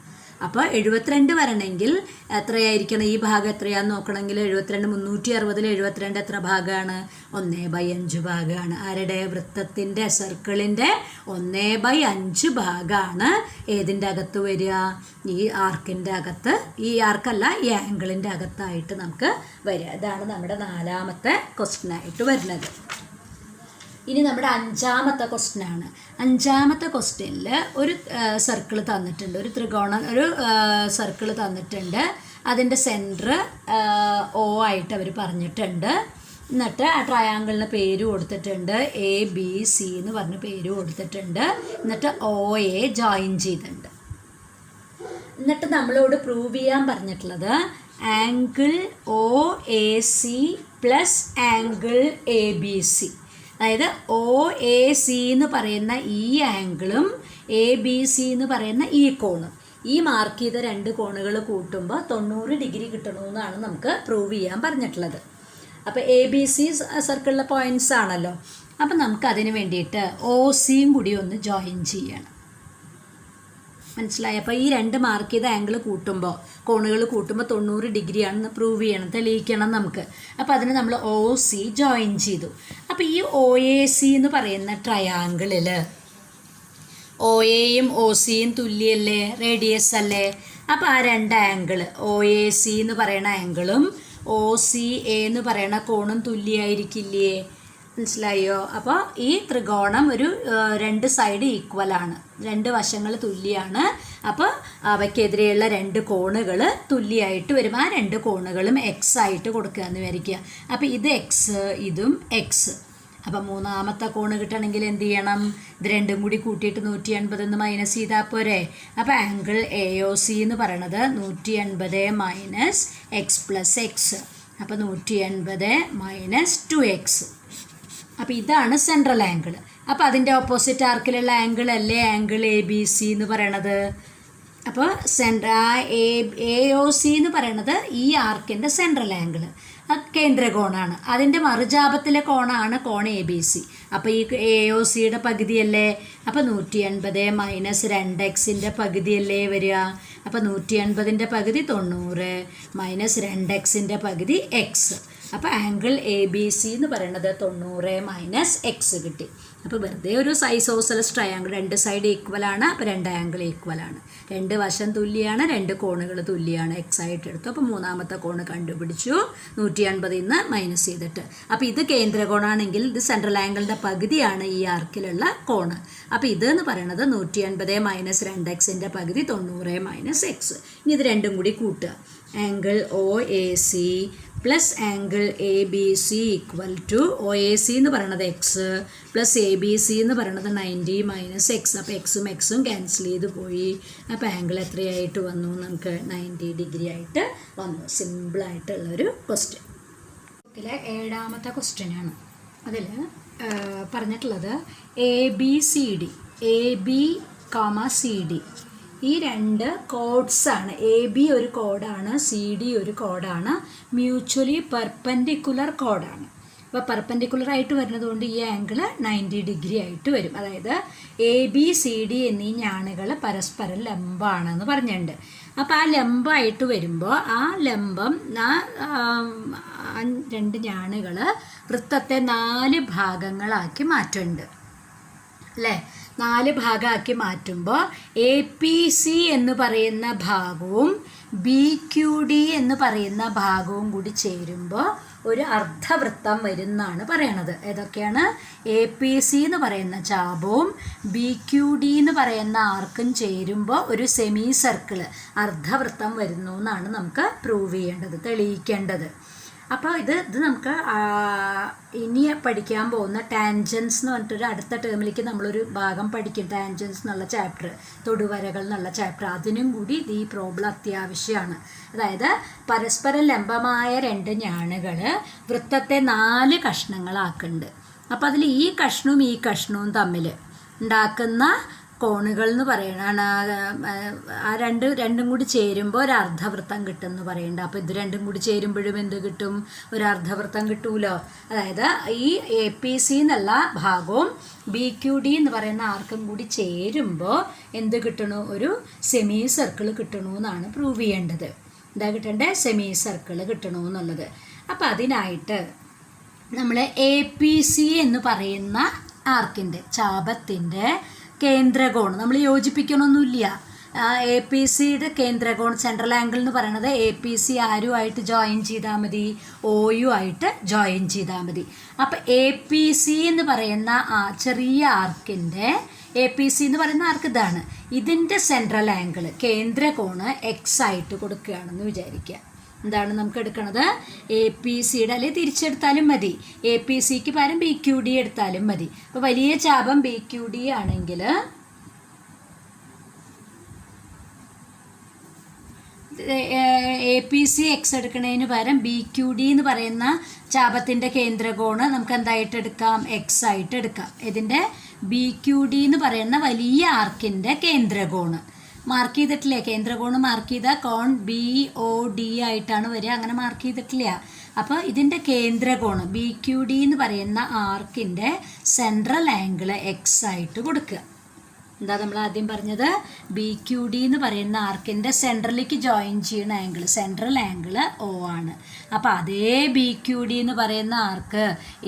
അപ്പോൾ 72 വരണമെങ്കിൽ എത്രയായിരിക്കണം? ഈ ഭാഗം എത്രയാണെന്ന് നോക്കണമെങ്കിൽ 72 360 72 എത്ര ഭാഗമാണ്? 1/5 ഭാഗമാണ്. ആരുടെ? വൃത്തത്തിൻ്റെ സർക്കിളിൻ്റെ 1/5 ഭാഗമാണ് ഏതിൻ്റെ അകത്ത് വരിക? ഈ ആർക്കിൻ്റെ അകത്ത്. ഈ ആർക്കല്ല, ഈ ആംഗിളിൻ്റെ അകത്തായിട്ട് നമുക്ക് വരിക. ഇതാണ് നമ്മുടെ 4ാമത്തെ ക്വസ്റ്റ്യനായിട്ട് വരുന്നത്. ഇനി നമ്മുടെ 5ാമത്തെ ക്വസ്റ്റ്യനാണ്. 5ാമത്തെ ക്വസ്റ്റ്യനിൽ ഒരു സർക്കിൾ തന്നിട്ടുണ്ട്, ഒരു സർക്കിൾ തന്നിട്ടുണ്ട്. അതിൻ്റെ സെൻറ്റർ O ആയിട്ട് അവർ പറഞ്ഞിട്ടുണ്ട്. എന്നിട്ട് ആ ട്രയാങ്കിളിന് പേര് കൊടുത്തിട്ടുണ്ട്, ABC എന്ന് പറഞ്ഞ് പേര് കൊടുത്തിട്ടുണ്ട്. എന്നിട്ട് OA ജോയിൻ ചെയ്തിട്ടുണ്ട്. എന്നിട്ട് നമ്മളോട് പ്രൂവ് ചെയ്യാൻ പറഞ്ഞിട്ടുള്ളത് angle OAC plus angle ABC. അതായത് OAC എന്ന് പറയുന്ന ഈ ആംഗിളും ABC എന്ന് പറയുന്ന ഈ കോണും, ഈ മാർക്ക് ചെയ്ത 2 കോണുകൾ കൂട്ടുമ്പോൾ 90 ഡിഗ്രി കിട്ടണമെന്നാണ് നമുക്ക് പ്രൂവ് ചെയ്യാൻ പറഞ്ഞിട്ടുള്ളത്. അപ്പോൾ ABC സർക്കിളിലെ പോയിൻറ്റ്സ് ആണല്ലോ. അപ്പം നമുക്ക് അതിന് വേണ്ടിയിട്ട് OCയും കൂടി ഒന്ന് ജോയിൻ ചെയ്യണം. മനസ്സിലായി? അപ്പോൾ ഈ 2 മാർക്ക് ചെയ്ത ആംഗിൾ കൂട്ടുമ്പോൾ, കോണുകൾ കൂട്ടുമ്പോൾ 90 ഡിഗ്രിയാണെന്ന് പ്രൂവ് ചെയ്യണം, തെളിയിക്കണം നമുക്ക്. അപ്പോൾ അതിന് നമ്മൾ OC ജോയിൻ ചെയ്തു. അപ്പോൾ ഈ OAC എന്ന് പറയുന്ന ട്രയാങ്കിളിൽ OAയും OCയും തുല്യല്ലേ? റേഡിയസ് അല്ലേ? അപ്പോൾ ആ 2 ആംഗിൾ OAC എന്ന് പറയുന്ന ആംഗിളും OCA എന്ന് പറയുന്ന കോണും തുല്യമായിരിക്കില്ലേ? മനസ്സിലായോ? അപ്പോൾ ഈ ത്രികോണം ഒരു 2 സൈഡ് ഈക്വലാണ്, 2 വശങ്ങൾ തുല്യമാണ്. അപ്പോൾ അവയ്ക്കെതിരെയുള്ള 2 കോണുകൾ തുല്യമായിട്ട് വരും. ആ 2 കോണുകളും X ആയിട്ട് കൊടുക്കുക എന്ന് വിചാരിക്കുക. അപ്പോൾ ഇത് X, ഇതും X. അപ്പോൾ 3ാമത്തെ കോണ് കിട്ടണമെങ്കിൽ എന്ത് ചെയ്യണം? ഇത് 2ഉം കൂടി കൂട്ടിയിട്ട് 180 എന്ന് മൈനസ് ചെയ്താൽ പോരെ? അപ്പോൾ ആംഗിൾ AOC എന്ന് പറയണത് 180 മൈനസ് X പ്ലസ് X. അപ്പോൾ 180 മൈനസ് 2X. അപ്പോൾ ഇതാണ് സെൻട്രൽ ആംഗിൾ. അപ്പോൾ അതിൻ്റെ ഓപ്പോസിറ്റ് ആർക്കിലുള്ള ആംഗിൾ അല്ലേ ആംഗിൾ ABC എന്ന് പറയണത്? അപ്പോൾ AOC എന്ന് പറയണത് ഈ ആർക്കിൻ്റെ സെൻട്രൽ ആംഗിൾ, കേന്ദ്ര കോണാണ്. അതിൻ്റെ മറുചാപത്തിലെ കോണാണ് കോൺ ABC. അപ്പോൾ ഈ AOCയുടെ പകുതിയല്ലേ? അപ്പോൾ 180 മൈനസ് 2Xൻ്റെ പകുതിയല്ലേ വരിക? അപ്പോൾ 180ൻ്റെ പകുതി 90 മൈനസ് 2Xൻ്റെ പകുതി X. അപ്പോൾ ആംഗിൾ ABC എന്ന് പറയുന്നത് 90 മൈനസ് X കിട്ടി. അപ്പോൾ വെറുതെ ഒരു ഐസോസെലസ് ട്രയാങ്കിൾ, 2 സൈഡ് ഈക്വലാണ്. അപ്പോൾ 2 ആംഗിൾ ഈക്വലാണ്, 2 വശം തുല്യമാണ്, 2 കോണുകൾ തുല്യമാണ്. X ആയിട്ട് എടുത്തു. അപ്പോൾ 3ാമത്തെ കോണ് കണ്ടുപിടിച്ചു 180 നിന്ന് മൈനസ് ചെയ്തിട്ട്. അപ്പോൾ ഇത് കേന്ദ്ര കോണാണെങ്കിൽ ഇത് സെൻട്രൽ ആംഗിളിൻ്റെ പകുതിയാണ് ഈ ആർക്കിലുള്ള കോണ്. അപ്പോൾ ഇതെന്ന് പറയുന്നത് 180 മൈനസ് 2Xൻ്റെ പകുതി 90 മൈനസ് X. ഇനി ഇത് 2ഉം കൂടി കൂട്ടുക. Angle OAC plus angle ABC equal to OAC എന്ന് പറയണത് X പ്ലസ് ABC എന്ന് പറയണത് 90 മൈനസ് X. അപ്പോൾ Xും Xും ക്യാൻസൽ ചെയ്ത് പോയി. അപ്പോൾ ആംഗിൾ എത്രയായിട്ട് വന്നു? നമുക്ക് 90 ഡിഗ്രി ആയിട്ട് വന്നു. സിമ്പിളായിട്ടുള്ളൊരു ക്വസ്റ്റ്യൻ. ഇതിലെ 7ാമത്തെ ക്വസ്റ്റ്യനാണ്. അതിൽ പറഞ്ഞിട്ടുള്ളത് ABCD, AB, CD ഈ 2 കോഡ്സാണ്. AB ഒരു കോഡാണ്, CD ഒരു കോഡാണ്, മ്യൂച്വലി പെർപെൻഡിക്കുലർ കോഡാണ്. അപ്പോൾ പെർപെൻഡിക്കുലർ ആയിട്ട് വരുന്നത് കൊണ്ട് ഈ ആംഗിൾ 90 ഡിഗ്രി ആയിട്ട് വരും. അതായത് ABCD എന്നീ ഞാണുകൾ പരസ്പരം ലംബമാണെന്ന് പറഞ്ഞിട്ടുണ്ട്. അപ്പോൾ ആ ലംബമായിട്ട് വരുമ്പോൾ ആ ലംബം 2 ഞാണുകൾ വൃത്തത്തെ 4 ഭാഗങ്ങളാക്കി മാറ്റുന്നുണ്ട് അല്ലേ? 4 ഭാഗമാക്കി മാറ്റുമ്പോൾ APC എന്ന് പറയുന്ന ഭാഗവും BQD എന്ന് പറയുന്ന ഭാഗവും കൂടി ചേരുമ്പോൾ ഒരു അർദ്ധവൃത്തം വരുന്നാണ് പറയണത്. ഏതൊക്കെയാണ്? APC എന്ന് പറയുന്ന ചാപവും BQD എന്ന് പറയുന്ന ആർക്കും ചേരുമ്പോൾ ഒരു സെമി സർക്കിൾ, അർദ്ധവൃത്തം വരുന്നു എന്നാണ് നമുക്ക് പ്രൂവ് ചെയ്യേണ്ടത്, തെളിയിക്കേണ്ടത്. അപ്പോൾ ഇത് നമുക്ക് ഇനി പഠിക്കാൻ പോകുന്ന ടാൻജൻസ് എന്ന് പറഞ്ഞിട്ടൊരു അടുത്ത ടേമിലേക്ക് നമ്മളൊരു ഭാഗം പഠിക്കും. ടാൻജൻസ് എന്നുള്ള ചാപ്റ്റർ, തൊടുവരകൾ എന്നുള്ള ചാപ്റ്റർ, അതിനും കൂടി ഈ പ്രോബ്ലം അത്യാവശ്യമാണ്. അതായത് പരസ്പരം ലംബമായ 2 ഞാണുകൾ വൃത്തത്തെ 4 കഷ്ണങ്ങളാക്കുന്നുണ്ട്. അപ്പോൾ അതിൽ ഈ കഷ്ണവും ഈ കഷ്ണവും തമ്മിൽ ഉണ്ടാക്കുന്ന കോണുകൾ എന്ന് പറയണ ആ രണ്ടും കൂടി ചേരുമ്പോൾ ഒരു അർദ്ധവൃത്തം കിട്ടും എന്ന് പറയുന്നുണ്ട്. അപ്പോൾ ഇത് രണ്ടും കൂടി ചേരുമ്പോഴും എന്ത് കിട്ടും? ഒരു അർദ്ധവൃത്തം കിട്ടൂലോ. അതായത് ഈ APC എന്നുള്ള ഭാഗവും BQD എന്ന് പറയുന്ന ആർക്കും കൂടി ചേരുമ്പോൾ എന്ത് കിട്ടണു? ഒരു സെമി സർക്കിൾ കിട്ടണമെന്നാണ് പ്രൂവ് ചെയ്യേണ്ടത്. എന്താ കിട്ടേണ്ടത്? സെമി സർക്കിൾ കിട്ടണമെന്നുള്ളത്. അപ്പോൾ അതിനായിട്ട് നമ്മൾ APC എന്ന് പറയുന്ന ആർക്കിൻ്റെ ചാപത്തിൻ്റെ കേന്ദ്രകോൺ നമ്മൾ യോജിപ്പിക്കണമൊന്നുമില്ല. APCയുടെ കേന്ദ്രകോൺ സെൻട്രൽ ആംഗിൾ എന്ന് പറയുന്നത് APC ആരുമായിട്ട് ജോയിൻ ചെയ്താൽ മതി? OU ആയിട്ട് ജോയിൻ ചെയ്താൽ മതി. അപ്പോൾ APC എന്ന് പറയുന്ന ചെറിയ ആർക്കിൻ്റെ APC എന്ന് പറയുന്ന ആർക്ക് ഇതാണ്. ഇതിൻ്റെ സെൻട്രൽ ആംഗിൾ കേന്ദ്രകോണ് X ആയിട്ട് കൊടുക്കുകയാണെന്ന് വിചാരിക്കുക. എന്താണ് നമുക്ക് എടുക്കണത്? APCയുടെ, അല്ലെങ്കിൽ തിരിച്ചെടുത്താലും മതി. APCക്ക് പകരം BQD എടുത്താലും മതി. അപ്പോൾ വലിയ ചാപം BQD ആണെങ്കിൽ APC X എടുക്കുന്നതിന് പകരം BQD എന്ന് പറയുന്ന ചാപത്തിൻ്റെ കേന്ദ്രകോണ് നമുക്ക് എന്തായിട്ട് എടുക്കാം? X ആയിട്ട് എടുക്കാം. ഇതിൻ്റെ BQD എന്ന് പറയുന്ന വലിയ ആർക്കിൻ്റെ കേന്ദ്രകോണ് മാർക്ക് ചെയ്തിട്ടില്ലേ? കേന്ദ്രകോണ് മാർക്ക് ചെയ്ത കോൺ BOD ആയിട്ടാണ് വരിക. അങ്ങനെ മാർക്ക് ചെയ്തിട്ടില്ല. അപ്പോൾ ഇതിൻ്റെ കേന്ദ്രകോണ് BQD എന്ന് പറയുന്ന ആർക്കിൻ്റെ സെൻട്രൽ ആംഗിൾ X ആയിട്ട് കൊടുക്കുക. എന്താ നമ്മൾ ആദ്യം പറഞ്ഞത്? BQD എന്ന് പറയുന്ന ആർക്കിൻ്റെ സെൻട്രലിലേക്ക് ജോയിൻ ചെയ്യുന്ന ആംഗിൾ, സെൻട്രൽ ആംഗിൾ O ആണ്. അപ്പോൾ അതേ BQD എന്ന് പറയുന്ന ആർക്ക്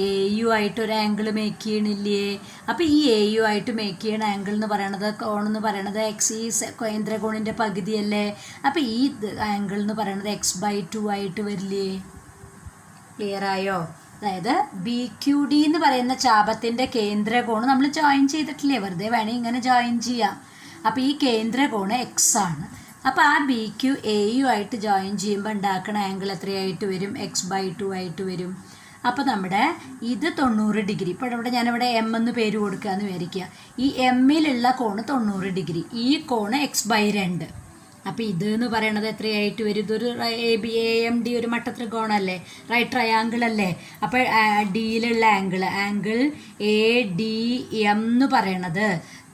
AU ആയിട്ട് ഒരു ആംഗിൾ മേക്ക് ചെയ്യണില്ലേ? അപ്പോൾ ഈ AU ആയിട്ട് മേക്ക് ചെയ്യണ ആംഗിൾ എന്ന് പറയണത്, കോൺ എന്ന് പറയണത് X, ഈ കേന്ദ്രകോണിൻ്റെ പകുതിയല്ലേ. അപ്പോൾ ഈ ആംഗിൾ എന്ന് പറയണത് X/2 ആയിട്ട് വരില്ലേ? ക്ലിയർ ആയോ? അതായത് BQD എന്ന് പറയുന്ന ചാപത്തിൻ്റെ കേന്ദ്രകോണ് നമ്മൾ ജോയിൻ ചെയ്തിട്ടില്ലേ? വെറുതെ വേണമെങ്കിൽ ഇങ്ങനെ ജോയിൻ ചെയ്യാം. അപ്പോൾ ഈ കേന്ദ്രകോണ് X ആണ്. അപ്പോൾ ആ BQ AU ആയിട്ട് ജോയിൻ ചെയ്യുമ്പോൾ ഉണ്ടാക്കുന്ന ആംഗിൾ എത്രയായിട്ട് വരും? X/2 ആയിട്ട് വരും. അപ്പോൾ നമ്മുടെ ഇത് 90 ഡിഗ്രി. ഇപ്പോൾ ഇവിടെ ഞാനിവിടെ M എന്ന് പേര് കൊടുക്കുക എന്ന് വിചാരിക്കുക. ഈ M-ലുള്ള കോണ് 90 ഡിഗ്രി. ഈ കോണ് X/2. അപ്പോൾ ഇത് എന്ന് പറയണത് എത്രയായിട്ട് വരും? ഇതൊരു AMD ഒരു മട്ടത്രികോണല്ലേ, റൈറ്റ് ട്രയാങ്കിൾ അല്ലേ. അപ്പോൾ ഡിയിലുള്ള ആംഗിൾ ADM എന്ന് പറയണത്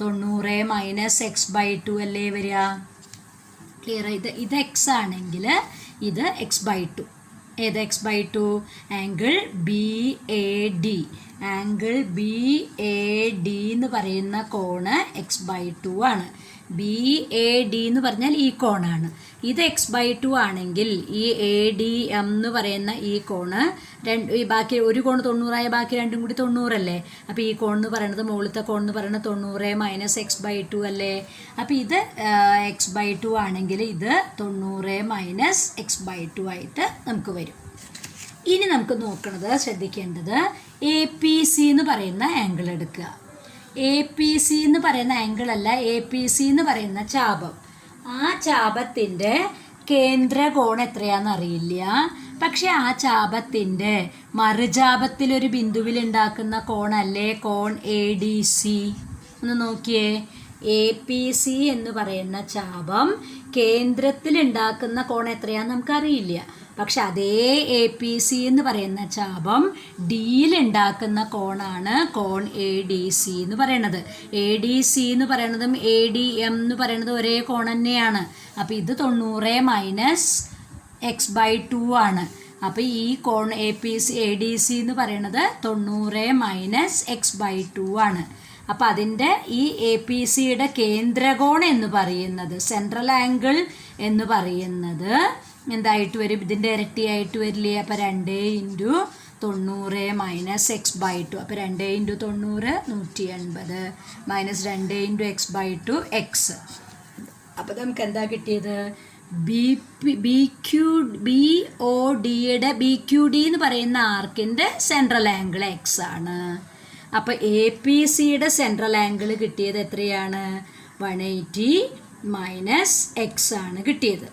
90 - X/2 അല്ലേ വരിക? ക്ലിയർ? ഇത് X ആണെങ്കിൽ ഇത് X/2. ഏത് X/2? Angle BAD. Angle BAD എന്ന് പറയുന്ന കോണ് X/2 ആണ്. BAD എന്ന് പറഞ്ഞാൽ ഈ കോണാണ്. ഇത് X/2 ആണെങ്കിൽ ഈ ADM എന്ന് പറയുന്ന ഈ കോണ് ഈ ബാക്കി ഒരു കോണ് 90 ബാക്കി രണ്ടും കൂടി 90 അല്ലേ. അപ്പോൾ ഈ കോൺ എന്ന് പറയുന്നത്, മുകളിലത്തെ കോൺ എന്ന് പറയുന്നത് 90 - X/2 അല്ലേ. അപ്പോൾ ഇത് X/2 ആണെങ്കിൽ ഇത് 90 - X/2 ആയിട്ട് നമുക്ക് വരും. ഇനി നമുക്ക് നോക്കുന്നത്, ശ്രദ്ധിക്കേണ്ടത്, APC എന്ന് പറയുന്ന ആംഗിൾ എടുക്കുക. APC എന്ന് പറയുന്ന ആംഗിൾ അല്ല, APC എന്ന് പറയുന്ന ചാപം. ആ ചാപത്തിൻ്റെ കേന്ദ്രകോൺ എത്രയാണെന്ന് അറിയില്ല. പക്ഷെ ആ ചാപത്തിൻ്റെ മറുചാപത്തിലൊരു ബിന്ദുവിൽ ഉണ്ടാക്കുന്ന കോണല്ലേ കോൺ ADC. ഒന്ന് നോക്കിയേ. APC എന്ന് പറയുന്ന ചാപം കേന്ദ്രത്തിൽ ഉണ്ടാക്കുന്ന കോൺ എത്രയാണെന്ന് നമുക്കറിയില്ല. പക്ഷെ അതേ APC എന്ന് പറയുന്ന ചാപം ഡിയിൽ ഉണ്ടാക്കുന്ന കോണാണ് കോൺ ADC എന്ന് പറയുന്നത്. ADC എന്ന് പറയുന്നതും ADM എന്ന് പറയുന്നതും ഒരേ കോൺ തന്നെയാണ്. അപ്പോൾ ഇത് 90 - X/2 ആണ്. അപ്പോൾ ഈ കോൺ ADC എന്ന് പറയുന്നത് 90 - X/2 ആണ്. അപ്പോൾ അതിൻ്റെ ഈ APCയുടെ കേന്ദ്രകോൺ എന്ന് പറയുന്നത്, സെൻട്രൽ ആംഗിൾ എന്ന് പറയുന്നത് എന്തായിട്ട് വരും? ഇതിൻ്റെ ഇരട്ടിയായിട്ട് വരില്ലേ? അപ്പോൾ 2 × 90 - X/2. അപ്പോൾ 2 × 90 180 -2 × X/2 X. അപ്പോൾ നമുക്ക് എന്താ കിട്ടിയത്? BQD എന്ന് പറയുന്ന ആർക്കിൻ്റെ സെൻട്രൽ ആംഗിൾ X ആണ്. അപ്പോൾ APCയുടെ സെൻട്രൽ ആംഗിൾ കിട്ടിയത് എത്രയാണ്? 180 - X ആണ് കിട്ടിയത്.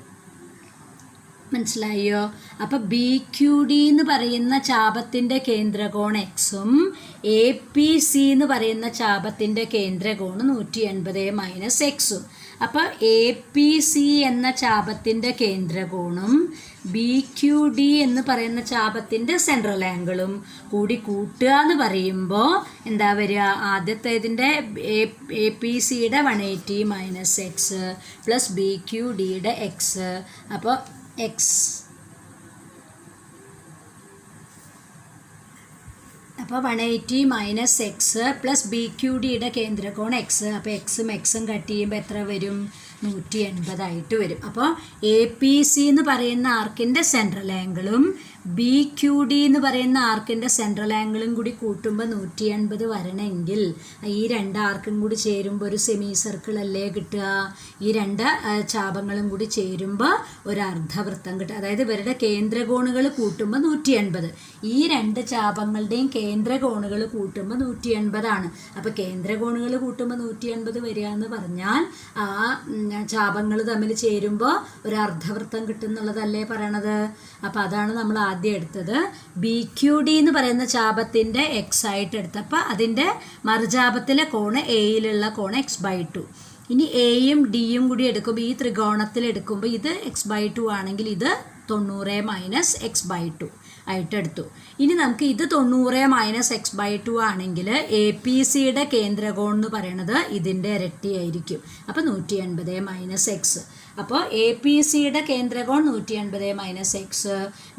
മനസ്സിലായോ? അപ്പം ബി ക്യു ഡി എന്ന് പറയുന്ന ചാപത്തിൻ്റെ കേന്ദ്രകോൺ എക്സും എ പി സി എന്ന് പറയുന്ന ചാപത്തിൻ്റെ കേന്ദ്രകോണ് 180 - എക്സും. അപ്പോൾ എ പി സി എന്ന ചാപത്തിൻ്റെ കേന്ദ്രകോണും ബി ക്യു ഡി എന്ന് പറയുന്ന ചാപത്തിൻ്റെ സെൻട്രൽ ആംഗിളും കൂടി കൂട്ടുക എന്ന് പറയുമ്പോൾ എന്താ വരിക? ആദ്യത്തേതിൻ്റെ എ പി സിയുടെ 180 - എക്സ് പ്ലസ് ബി ക്യു ഡിയുടെ എക്സ്. അപ്പോൾ എക്സ് അപ്പോൾ 180 - എക്സ് പ്ലസ് ബി ക്യു ഡിയുടെ കേന്ദ്രകോൺ എക്സ്. അപ്പോൾ എക്സും കട്ട് ചെയ്യുമ്പോൾ എത്ര വരും? 180 വരും. അപ്പോൾ എ പി സി എന്ന് പറയുന്ന ആർക്കിൻ്റെ സെൻട്രൽ ആംഗിളും ബി ക്യു ഡി എന്ന് പറയുന്ന ആർക്കിൻ്റെ സെൻട്രൽ ആംഗിളും കൂടി കൂട്ടുമ്പോൾ 180 വരണമെങ്കിൽ ഈ രണ്ട് ആർക്കും കൂടി ചേരുമ്പോൾ ഒരു സെമി സർക്കിൾ അല്ലേ കിട്ടുക? ഈ രണ്ട് ചാപങ്ങളും കൂടി ചേരുമ്പോൾ ഒരു അർദ്ധവൃത്തം കിട്ടും. അതായത് ഇവരുടെ കേന്ദ്രകോണുകൾ കൂട്ടുമ്പോൾ 180. ഈ രണ്ട് ചാപങ്ങളുടെയും കേന്ദ്രകോണുകൾ കൂട്ടുമ്പോൾ 180 ആണ്. അപ്പോൾ കേന്ദ്രകോണുകൾ കൂട്ടുമ്പോൾ 180 വരിക എന്ന് പറഞ്ഞാൽ ആ ചാപങ്ങൾ തമ്മിൽ ചേരുമ്പോൾ ഒരു അർദ്ധവൃത്തം കിട്ടും എന്നുള്ളതല്ലേ പറയണത്? അപ്പോൾ അതാണ് നമ്മൾ ആദ്യം എടുത്തത്. ബി ക്യു ഡി എന്ന് പറയുന്ന ചാപത്തിൻ്റെ എക്സ് ആയിട്ട് എടുത്തപ്പോൾ അതിൻ്റെ മറുചാപത്തിലെ കോണ് എയിലുള്ള കോണ് x/2. ഇനി എയും ഡിയും കൂടി എടുക്കുമ്പോൾ ഈ ത്രികോണത്തിൽ എടുക്കുമ്പോൾ ഇത് x/2 ആണെങ്കിൽ ഇത് 90 - x/2 ആയിട്ട് എടുത്തു. ഇനി നമുക്ക് ഇത് 90 - x/2 ആണെങ്കിൽ എ പി സിയുടെ കേന്ദ്രകോൺ എന്ന് പറയുന്നത് ഇതിൻ്റെ ഇരട്ടിയായിരിക്കും. അപ്പോൾ 180 - എക്സ്. അപ്പോൾ എ പി സിയുടെ കേന്ദ്രകോൺ 180 - എക്സ്,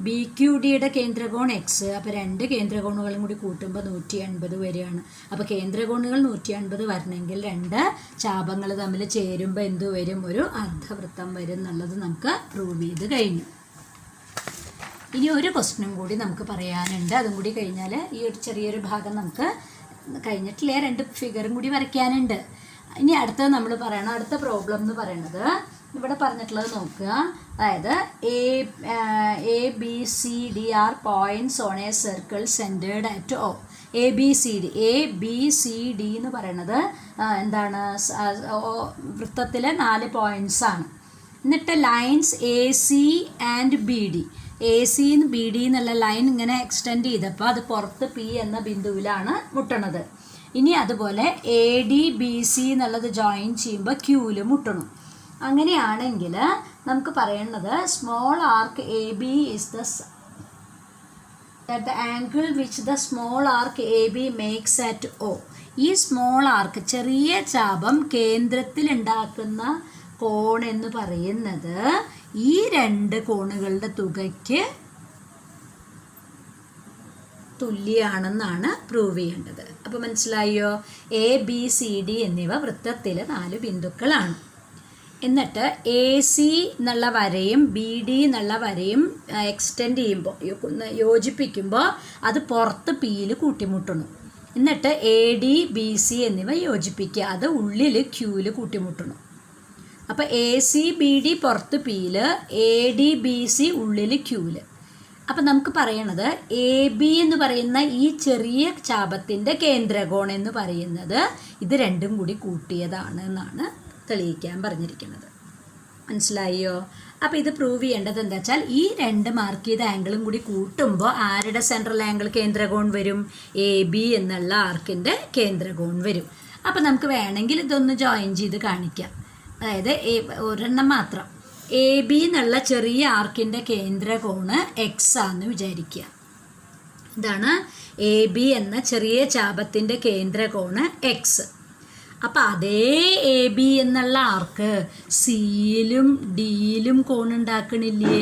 ബി ക്യു ഡിയുടെ കേന്ദ്രകോൺ എക്സ്. അപ്പോൾ രണ്ട് കേന്ദ്രകോണുകളും കൂടി കൂട്ടുമ്പോൾ 180 വരികയാണ്. അപ്പോൾ കേന്ദ്രകോണുകൾ 180 വരണമെങ്കിൽ രണ്ട് ചാപങ്ങൾ തമ്മിൽ ചേരുമ്പോൾ എന്ത് വരും? ഒരു അർദ്ധവൃത്തം വരും എന്നുള്ളത് നമുക്ക് പ്രൂവ് ചെയ്ത് കഴിഞ്ഞു. ഇനി ഒരു ക്വസ്റ്റ്യനും കൂടി നമുക്ക് പറയാനുണ്ട്. അതും കൂടി കഴിഞ്ഞാൽ ഈ ഒരു ചെറിയൊരു ഭാഗം നമുക്ക് കഴിഞ്ഞിട്ടില്ലേ, രണ്ട് ഫിഗറും കൂടി വരയ്ക്കാനുണ്ട്. ഇനി അടുത്തത് നമ്മൾ പറയണം. അടുത്ത പ്രോബ്ലം എന്ന് പറയുന്നത് ഇവിടെ പറഞ്ഞിട്ടുള്ളത് നോക്കുക. അതായത് A B C D are points on a circle centered at O. A B C D എന്ന് പറയുന്നത് എന്താണ്? വൃത്തത്തിലെ 4 പോയിൻറ്റ്സ് ആണ്. എന്നിട്ട് lines A C and B D. A C B D എന്നുള്ള ലൈൻ ഇങ്ങനെ എക്സ്റ്റെൻഡ് ചെയ്തപ്പോൾ അത് പുറത്ത് പി എന്ന ബിന്ദുവിലാണ് മുട്ടണത്. ഇനി അതുപോലെ എ ഡി ബി സി എന്നുള്ളത് ജോയിൻ ചെയ്യുമ്പോൾ ക്യൂവിൽ മുട്ടണം. അങ്ങനെയാണെങ്കിൽ നമുക്ക് പറയുന്നത് small arc A B is the angle which the small arc A B makes at O. ഈ സ്മോൾ ആർക്ക് ചെറിയ ചാപം കേന്ദ്രത്തിൽ ഉണ്ടാക്കുന്ന കോൺ എന്ന് പറയുന്നത് ഈ രണ്ട് കോണുകളുടെ തുകയ്ക്ക് തുല്യമാണെന്നാണ് പ്രൂവ് ചെയ്യേണ്ടത്. അപ്പോൾ മനസ്സിലായോ? എ ബി സി ഡി എന്നിവ വൃത്തത്തിലെ 4 ബിന്ദുക്കളാണ്. എന്നിട്ട് എ സി എന്നുള്ള വരയും ബി ഡി എന്നുള്ള വരയും എക്സ്റ്റെൻഡ് ചെയ്യുമ്പോൾ യോജിപ്പിക്കുമ്പോൾ അത് പുറത്ത് പിയിൽ കൂട്ടിമുട്ടണം. എന്നിട്ട് എ ഡി ബി സി എന്നിവ യോജിപ്പിക്കുക, അത് ഉള്ളിൽ ക്യൂവിൽ കൂട്ടിമുട്ടണം. അപ്പോൾ എ സി ബി ഡി പുറത്ത് പിയിൽ, എ ഡി ബി സി ഉള്ളിൽ ക്യൂവിൽ. അപ്പം നമുക്ക് പറയണത് എ ബി എന്ന് പറയുന്ന ഈ ചെറിയ ചാപത്തിൻ്റെ കേന്ദ്രകോൺ എന്ന് പറയുന്നത് ഇത് രണ്ടും കൂടി കൂട്ടിയതാണ് എന്നാണ് തെളിയിക്കാൻ പറഞ്ഞിരിക്കുന്നത്. മനസ്സിലായോ? അപ്പോൾ ഇത് പ്രൂവ് ചെയ്യേണ്ടത് എന്താ വെച്ചാൽ ഈ രണ്ട് മാർക്ക് ചെയ്ത ആംഗിളും കൂടി കൂട്ടുമ്പോൾ ആരുടെ സെൻട്രൽ ആംഗിൾ കേന്ദ്രകോൺ വരും? എ ബി എന്നുള്ള ആർക്കിൻ്റെ കേന്ദ്രകോൺ വരും. അപ്പോൾ നമുക്ക് വേണമെങ്കിൽ ഇതൊന്ന് ജോയിൻ ചെയ്ത് കാണിക്കാം. അതായത് ഒരെണ്ണം മാത്രം. എ ബി എന്നുള്ള ചെറിയ ആർക്കിൻ്റെ കേന്ദ്രകോണ് എക്സ് ആണെന്ന് വിചാരിക്കുക. ഇതാണ് എ ബി എന്ന ചെറിയ ചാപത്തിൻ്റെ കേന്ദ്രകോണ് എക്സ്. അപ്പം അതേ എ ബി എന്നുള്ള ആർക്ക് സിയിലും ഡിയിലും കോണുണ്ടാക്കണില്ലേ?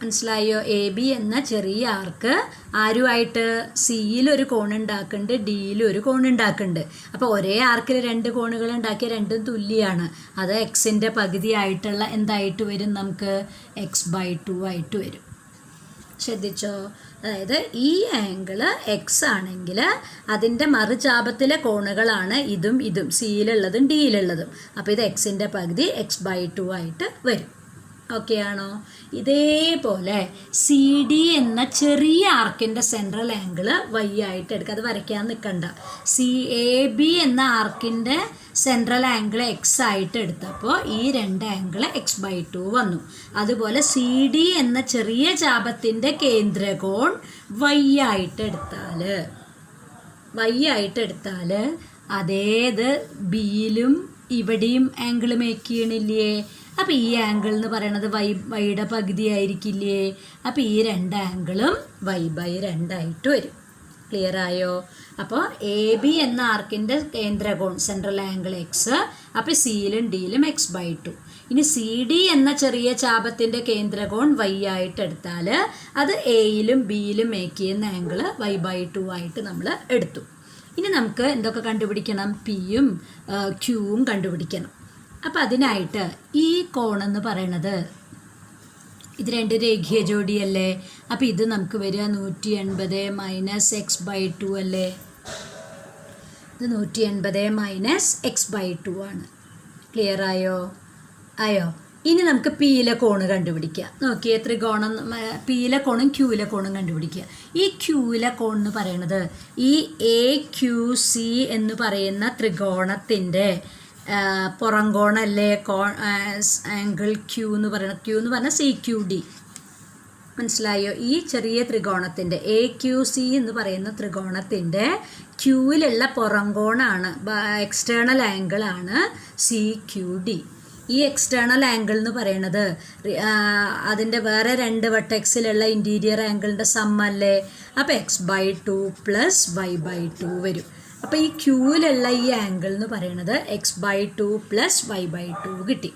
മനസ്സിലായോ? എ ബി എന്ന ചെറിയ ആർക്ക് ആരുമായിട്ട് സിയിലൊരു കോണുണ്ടാക്കുന്നുണ്ട്, ഡിയിലൊരു കോണുണ്ടാക്കുന്നുണ്ട്. അപ്പോൾ ഒരേ ആർക്കിൽ 2 കോണുകൾ ഉണ്ടാക്കിയ രണ്ടും തുല്യമാണ്. അത് എക്സിൻ്റെ പകുതിയായിട്ടുള്ള എന്തായിട്ട് വരും? നമുക്ക് x/2 ആയിട്ട് വരും. ശ്രദ്ധിച്ചോ? അതായത് ഈ ആംഗിള് എക്സ് ആണെങ്കിൽ അതിൻ്റെ മറുചാപത്തിലെ കോണുകളാണ് ഇതും ഇതും, സിയിലുള്ളതും ഡിയിലുള്ളതും. അപ്പോൾ ഇത് എക്സിൻ്റെ പകുതി x/2 ആയിട്ട് വരും. ഓക്കെ ആണോ? ഇതേപോലെ സി ഡി എന്ന ചെറിയ ആർക്കിൻ്റെ സെൻട്രൽ ആംഗിൾ വൈ ആയിട്ട് എടുക്കുക. അത് വരയ്ക്കാൻ നിൽക്കണ്ട. CAB എന്ന ആർക്കിൻ്റെ സെൻട്രൽ ആംഗിൾ എക്സ് ആയിട്ട് എടുത്തപ്പോൾ ഈ രണ്ട് ആംഗിൾ x/2 വന്നു. അതുപോലെ CD എന്ന ചെറിയ ചാപത്തിൻ്റെ കേന്ദ്രകോൺ വൈ ആയിട്ട് എടുത്താൽ അതേത് ബിയിലും ഇവിടെയും ആംഗിൾ മേക്ക് ചെയ്യണില്ലേ? അപ്പോൾ ഈ ആംഗിൾ എന്ന് പറയണത് വൈയുടെ പകുതി ആയിരിക്കില്ലേ? അപ്പോൾ ഈ രണ്ട് ആംഗിളും y/2 ആയിട്ട് വരും. ക്ലിയർ ആയോ? അപ്പോൾ AB എന്ന ആർക്കിൻ്റെ കേന്ദ്രകോൺ സെൻട്രൽ ആംഗിൾ എക്സ്, അപ്പോൾ സിയിലും ഡിയിലും x/2. ഇനി CD എന്ന ചെറിയ ചാപത്തിൻ്റെ കേന്ദ്രകോൺ വൈ ആയിട്ട് എടുത്താൽ അത് എയിലും ബിയിലും മേക്ക് ചെയ്യുന്ന ആംഗിൾ y/2 ആയിട്ട് നമ്മൾ എടുത്തു. ഇനി നമുക്ക് എന്തൊക്കെ കണ്ടുപിടിക്കണം? പിയും ക്യൂവും കണ്ടുപിടിക്കണം. അപ്പോൾ അതിനായിട്ട് ഈ കോണെന്ന് പറയണത് ഇത് രണ്ട് രേഖീയ ജോഡിയല്ലേ? അപ്പോൾ ഇത് നമുക്ക് വരിക 180 - x/2 അല്ലേ? ഇത് 180 - x/2 ആണ്. ക്ലിയർ ആയോ? ഇനി നമുക്ക് പിയിലെ കോണ് കണ്ടുപിടിക്കാം. നോക്കിയേ, ത്രികോണം പിയിലെ കോണും ക്യൂയിലെ കോണും കണ്ടുപിടിക്കുക. ഈ ക്യൂയിലെ കോൺ എന്ന് പറയുന്നത് ഈ AQC എന്ന് പറയുന്ന ത്രികോണത്തിൻ്റെ പുറംകോണല്ലേ ആംഗിൾ ക്യൂ എന്ന് പറഞ്ഞാൽ CQD. മനസ്സിലായോ? ഈ ചെറിയ ത്രികോണത്തിൻ്റെ AQC എന്ന് പറയുന്ന ത്രികോണത്തിൻ്റെ ക്യൂവിലുള്ള പുറംകോണാണ്, എക്സ്റ്റേണൽ ആംഗിളാണ് CQD. ഈ എക്സ്റ്റേണൽ ആംഗിൾ എന്ന് പറയുന്നത് അതിൻ്റെ വേറെ രണ്ട് വെർട്ടെക്സിലുള്ള ഇൻറ്റീരിയർ ആംഗിളിൻ്റെ സമ്മല്ലേ? അപ്പോൾ x/2 + y/2 വരും. അപ്പോൾ ഈ ക്യൂവിലുള്ള ഈ ആംഗിൾ എന്ന് പറയുന്നത് x/2 + y/2 കിട്ടി.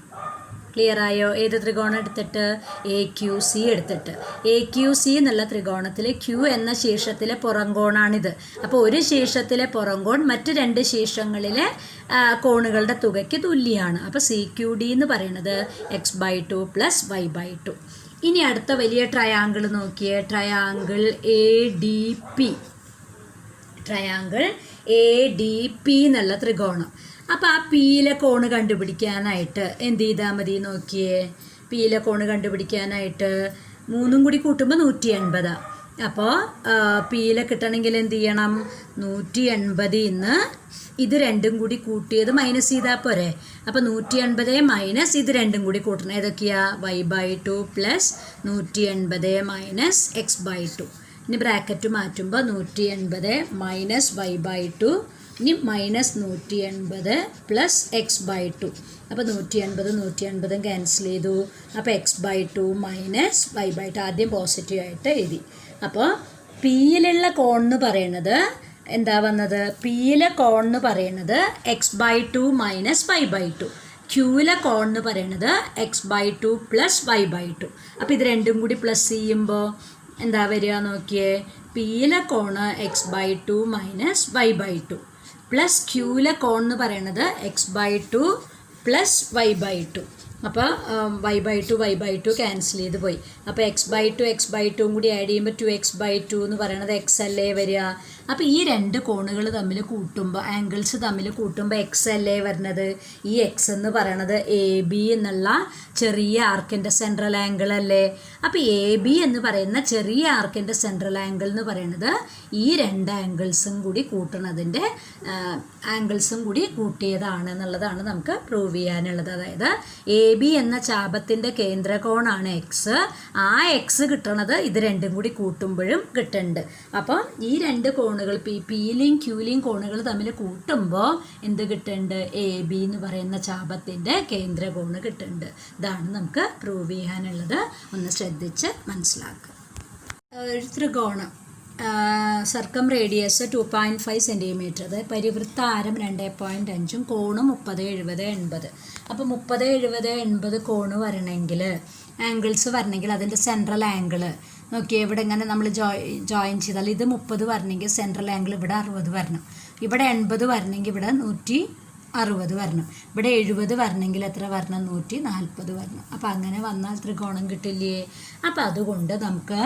ക്ലിയർ ആയോ? ഏത് ത്രികോണം എടുത്തിട്ട്? AQC എടുത്തിട്ട്. AQC എന്നുള്ള ത്രികോണത്തിലെ ക്യൂ എന്ന ശീർഷത്തിലെ പുറംകോണാണിത്. അപ്പോൾ ഒരു ശീർഷത്തിലെ പുറംകോൺ മറ്റ് രണ്ട് ശീർഷങ്ങളിലെ കോണുകളുടെ തുകയ്ക്ക് തുല്യമാണ്. അപ്പോൾ CQD എന്ന് പറയുന്നത് x/2 + y/2. ഇനി അടുത്ത വലിയ ട്രയാങ്കിൾ നോക്കിയേ, ട്രയാങ്കിൾ ADP എന്നുള്ള ത്രികോണം. അപ്പോൾ ആ പിയിലെ കോണ് കണ്ടുപിടിക്കാനായിട്ട് എന്ത് ചെയ്താൽ മതി? നോക്കിയേ, പിയിലെ കോണ് കണ്ടുപിടിക്കാനായിട്ട് 3 കൂടി കൂട്ടുമ്പോൾ 180. അപ്പോൾ പിയിലെ കിട്ടണമെങ്കിൽ എന്ത് ചെയ്യണം? 180 ഇത് രണ്ടും കൂടി കൂട്ടിയത് മൈനസ് ചെയ്താൽ പോരെ? അപ്പോൾ 180 - ഇത് രണ്ടും കൂടി കൂട്ടണം. ഏതൊക്കെയാ? y/2 + 180 - x/2. ഇനി ബ്രാക്കറ്റ് മാറ്റുമ്പോൾ 180 - y/2, ഇനി -180 + x/2. അപ്പോൾ 180 ക്യാൻസൽ ചെയ്തു. അപ്പോൾ x/2 - y/2 ആദ്യം പോസിറ്റീവായിട്ട് എഴുതി. അപ്പോൾ പിയിലുള്ള കോൺ എന്ന് പറയുന്നത് എന്താ വന്നത്? പിയിലെ കോൺ എന്ന് പറയുന്നത് x/2 - y/2. ക്യൂവിലെ കോൺ എന്ന് പറയുന്നത് x/2 + y/2. അപ്പോൾ ഇത് രണ്ടും കൂടി പ്ലസ് ചെയ്യുമ്പോൾ എന്താ വരിക? നോക്കിയേ, പിയിലെ കോണ് x/2 - y/2 പ്ലസ് ക്യൂവിലെ കോൺ എന്ന് പറയുന്നത് x/2 + y/2. അപ്പോൾ y/2 ക്യാൻസൽ ചെയ്ത് പോയി. അപ്പോൾ x/2 കൂടി ആഡ് ചെയ്യുമ്പോൾ 2x/2 എന്ന് പറയുന്നത് x അല്ലേ വരിക? അപ്പോൾ ഈ രണ്ട് കോണുകൾ തമ്മിൽ കൂട്ടുമ്പോൾ, ആംഗിൾസ് തമ്മിൽ കൂട്ടുമ്പോൾ x അല്ലേ വരുന്നത്? ഈ x എന്ന് പറയണത് AB എന്നുള്ള ചെറിയ ആർക്കിൻ്റെ സെൻട്രൽ ആംഗിൾ അല്ലേ? അപ്പോൾ AB എന്ന് പറയുന്ന ചെറിയ ആർക്കിൻ്റെ സെൻട്രൽ ആംഗിൾ എന്ന് പറയുന്നത് ഈ രണ്ട് ആംഗിൾസും കൂടി കൂട്ടുന്നതിൻ്റെ ആംഗിൾസും കൂടി കൂട്ടിയതാണ് എന്നുള്ളതാണ് നമുക്ക് പ്രൂവ് ചെയ്യാനുള്ളത്. അതായത് AB എന്ന ചാപത്തിൻ്റെ കേന്ദ്രകോണാണ് x. ആ x കിട്ടണത് ഇത് രണ്ടും കൂടി കൂട്ടുമ്പോഴും കിട്ടുന്നുണ്ട്. അപ്പം ഈ രണ്ട് കോണുകൾ പിയിലെയും ക്യൂയിലെയും കോണുകൾ തമ്മിൽ കൂട്ടുമ്പോൾ എന്ത് കിട്ടുന്നുണ്ട്? AB എന്ന് പറയുന്ന ചാപത്തിൻ്റെ കേന്ദ്രകോണ് കിട്ടുന്നുണ്ട്. ഇതാണ് നമുക്ക് പ്രൂവ് ചെയ്യാനുള്ളത്. ഒന്ന് ശ്രദ്ധിച്ച് മനസ്സിലാക്കുക. ഒരു ത്രികോണം സർക്കം റേഡിയസ് 2.5 സെൻറ്റിമീറ്റർ, അതായത് പരിവൃത്ത ആരം 2.5, കോണും 30, 70, 80. അപ്പോൾ 30, 70, 80 കോണ് വരണമെങ്കിൽ, ആംഗിൾസ് വരണമെങ്കിൽ അതിൻ്റെ സെൻട്രൽ ആംഗിൾ നോക്കിയേ, ഇവിടെ ഇങ്ങനെ നമ്മൾ ജോയിൻ ചെയ്താൽ ഇത് 30 വരണമെങ്കിൽ സെൻട്രൽ ആംഗിൾ ഇവിടെ 60 വരണം. ഇവിടെ 80 വരണമെങ്കിൽ ഇവിടെ 160 വരണം. ഇവിടെ 70 വരണമെങ്കിൽ എത്ര വരണം? 140 വരണം. അപ്പോൾ അങ്ങനെ വന്നാൽ ത്രികോണം കിട്ടില്ലേ? അപ്പോൾ അതുകൊണ്ട് നമുക്ക്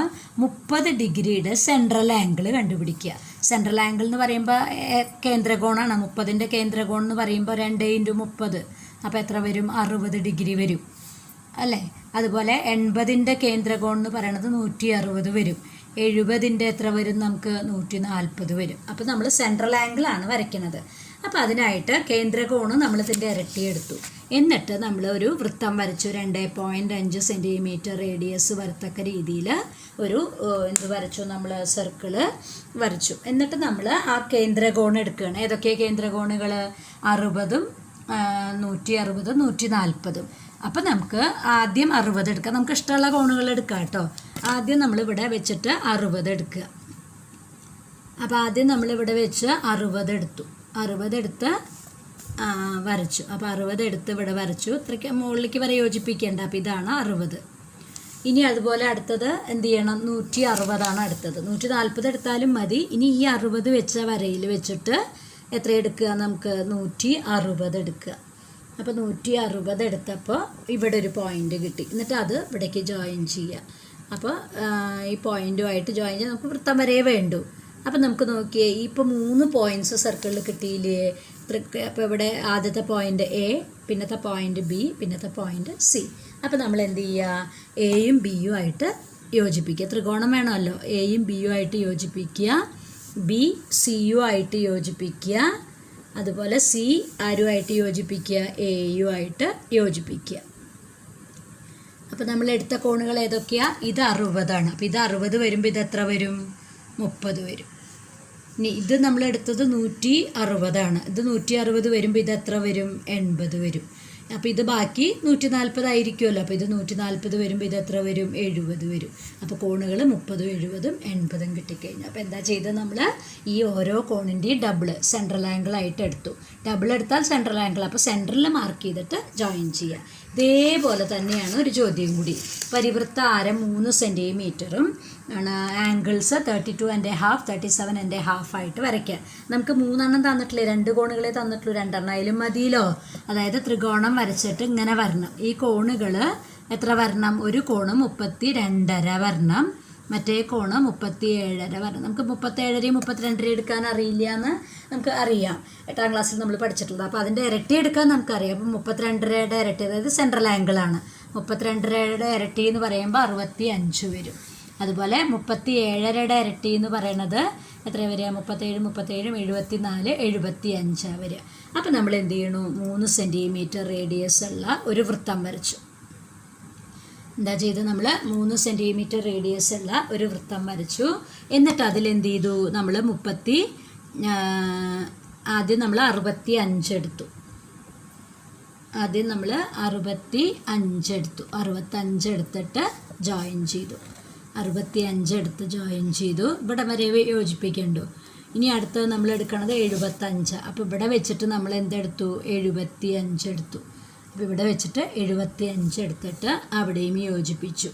30 ഡിഗ്രിയുടെ സെൻട്രൽ ആംഗിൾ കണ്ടുപിടിക്കുക. സെൻട്രൽ ആംഗിൾ എന്ന് പറയുമ്പോൾ കേന്ദ്രകോണാണ്. 30ൻ്റെ കേന്ദ്രകോൺ എന്ന് പറയുമ്പോൾ 2 × 30. അപ്പോൾ എത്ര വരും? 60 ഡിഗ്രി വരും അല്ലേ? അതുപോലെ 80ൻ്റെ കേന്ദ്രകോൺ എന്ന് പറയുന്നത് 160 വരും. 70ൻ്റെ എത്ര വരും? നമുക്ക് 140 വരും. അപ്പോൾ നമ്മൾ സെൻട്രൽ ആംഗിളാണ് വരയ്ക്കുന്നത്. അപ്പോൾ അതിനായിട്ട് കേന്ദ്രകോണ് നമ്മളിതിൻ്റെ ഇരട്ടി എടുത്തു. എന്നിട്ട് നമ്മൾ ഒരു വൃത്തം വരച്ചു. 2.5 സെൻറ്റിമീറ്റർ റേഡിയസ് വരത്തക്ക രീതിയിൽ ഒരു വരച്ചു, നമ്മൾ സർക്കിള് വരച്ചു. എന്നിട്ട് നമ്മൾ ആ കേന്ദ്രകോൺ എടുക്കുകയാണ്. ഏതൊക്കെ കേന്ദ്രകോണുകൾ? 60ഉം 160ഉം 140ഉം. അപ്പം നമുക്ക് ആദ്യം 60 എടുക്കാം. നമുക്ക് ഇഷ്ടമുള്ള കോണുകൾ എടുക്കാം കേട്ടോ. ആദ്യം നമ്മളിവിടെ വെച്ചിട്ട് 60 എടുക്കുക. അപ്പോൾ ആദ്യം നമ്മളിവിടെ വെച്ച് 60 എടുത്തു. 60 എടുത്ത് വരച്ചു. അപ്പോൾ 60 എടുത്ത് ഇവിടെ വരച്ചു. ഇത്രയ്ക്ക് മുകളിലേക്ക് വരെ യോജിപ്പിക്കേണ്ട. അപ്പോൾ ഇതാണ് 60. ഇനി അതുപോലെ അടുത്തത് എന്ത് ചെയ്യണം? 160ആണ് അടുത്തത്. 140 എടുത്താലും മതി. ഇനി ഈ 60 വെച്ച വരയിൽ വെച്ചിട്ട് എത്ര എടുക്കുക? നമുക്ക് 160 എടുക്കുക. അപ്പോൾ 160 എടുത്തപ്പോൾ ഇവിടെ ഒരു പോയിൻ്റ് കിട്ടി. എന്നിട്ട് അത് ഇവിടേക്ക് ജോയിൻ ചെയ്യുക. അപ്പോൾ ഈ പോയിൻറ്റുമായിട്ട് ജോയിൻ ചെയ്യാൻ നമുക്ക് വൃത്തം വരേ വേണ്ടു. അപ്പം നമുക്ക് നോക്കിയേ, ഇപ്പോൾ 3 പോയിൻറ്റ്സ് സർക്കിളിൽ കിട്ടിയില്ലേ? അപ്പോൾ ഇവിടെ ആദ്യത്തെ പോയിൻ്റ് എ, പിന്നത്തെ പോയിൻ്റ് ബി, പിന്നത്തെ പോയിൻ്റ് സി. അപ്പോൾ നമ്മൾ എന്ത് ചെയ്യുക? എയും ബിയും ആയിട്ട് യോജിപ്പിക്കുക. ത്രികോണം വേണമല്ലോ. എയും ബിയും ആയിട്ട് യോജിപ്പിക്കുക. ബി സിയു ആയിട്ട് യോജിപ്പിക്കുക. അതുപോലെ സി ആരുമായിട്ട് യോജിപ്പിക്കുക? എയു ആയിട്ട് യോജിപ്പിക്കുക. അപ്പോൾ നമ്മൾ എടുത്ത കോണുകൾ ഏതൊക്കെയാണ്? ഇത് 60ആണ്. അപ്പോൾ ഇത് 60 വരുമ്പോൾ ഇത് എത്ര വരും? 30 വരും. ഇനി ഇത് നമ്മൾ എടുത്തത് 160ആണ്. ഇത് 160 വരുമ്പോൾ ഇത് എത്ര വരും? 80 വരും. അപ്പോൾ ഇത് ബാക്കി 140 ആയിരിക്കുമല്ലോ. അപ്പോൾ ഇത് 140 വരുമ്പോൾ ഇത് എത്ര വരും? 70 വരും. അപ്പോൾ കോണുകൾ 30ഉം 70ഉം 80ഉം കിട്ടിക്കഴിഞ്ഞു. അപ്പോൾ എന്താ ചെയ്തത്? നമ്മൾ ഈ ഓരോ കോണിൻ്റെയും ഡബിൾ സെൻട്രൽ ആംഗിളായിട്ട് എടുത്തു. ഡബിൾ എടുത്താൽ സെൻട്രൽ ആംഗിൾ. അപ്പോൾ സെൻറ്ററിൽ മാർക്ക് ചെയ്തിട്ട് ജോയിൻ ചെയ്യുക. ഇതേപോലെ തന്നെയാണ് ഒരു ചോദ്യം കൂടി. പരിവൃത്ത ആരം 3 സെൻറ്റിമീറ്ററും ആംഗിൾസ് 32.5 37.5 ആയിട്ട് വരയ്ക്കുക. നമുക്ക് 3 തന്നിട്ടില്ലേ? 2 കോണുകളെ തന്നിട്ടുള്ളൂ. 2 ആയാലും മതിയല്ലോ. അതായത് ത്രികോണം വരച്ചിട്ട് ഇങ്ങനെ വരണം. ഈ കോണുകൾ എത്ര വരണം? ഒരു കോണ് 32.5 വരണം. മറ്റേ കോണ് 37.5 വരണം. നമുക്ക് 37 32 എടുക്കാൻ അറിയില്ല എന്ന് നമുക്ക് അറിയാം. 8ാം ക്ലാസ്സിൽ നമ്മൾ പഠിച്ചിട്ടുള്ളത്. അപ്പോൾ അതിൻ്റെ ഇരട്ടി എടുക്കാൻ നമുക്കറിയാം. അപ്പോൾ 32യുടെ ഇരട്ടി, അതായത് സെൻട്രൽ ആംഗിളാണ്. 32യുടെ ഇരട്ടി എന്ന് പറയുമ്പോൾ 65 വരും. അതുപോലെ 37യുടെ ഇരട്ടി എന്ന് പറയുന്നത് എത്ര വരിക? 37 74 75 വരിക. അപ്പോൾ നമ്മൾ എന്ത് ചെയ്യണു? 3 സെൻറ്റിമീറ്റർ റേഡിയസ് ഉള്ള ഒരു വൃത്തം വരച്ചു. എന്താ ചെയ്ത്? നമ്മൾ 3 സെൻറ്റിമീറ്റർ റേഡിയസ് ഉള്ള ഒരു വൃത്തം വരച്ചു. എന്നിട്ട് അതിലെന്ത് ചെയ്തു? നമ്മൾ ആദ്യം നമ്മൾ 65 എടുത്തു. ആദ്യം നമ്മൾ 65 എടുത്തു. 65 എടുത്തിട്ട് ജോയിൻ ചെയ്തു. 65 എടുത്ത് ജോയിൻ ചെയ്തു. ഇവിടെ വരെ യോജിപ്പിക്കണ്ടു. ഇനി അടുത്തത് നമ്മൾ എടുക്കുന്നത് 75. അപ്പോൾ ഇവിടെ വെച്ചിട്ട് നമ്മൾ എന്തെടുത്തു? 75 എടുത്തു. അപ്പോൾ ഇവിടെ വെച്ചിട്ട് 75 എടുത്തിട്ട് അവിടെയും യോജിപ്പിച്ചു.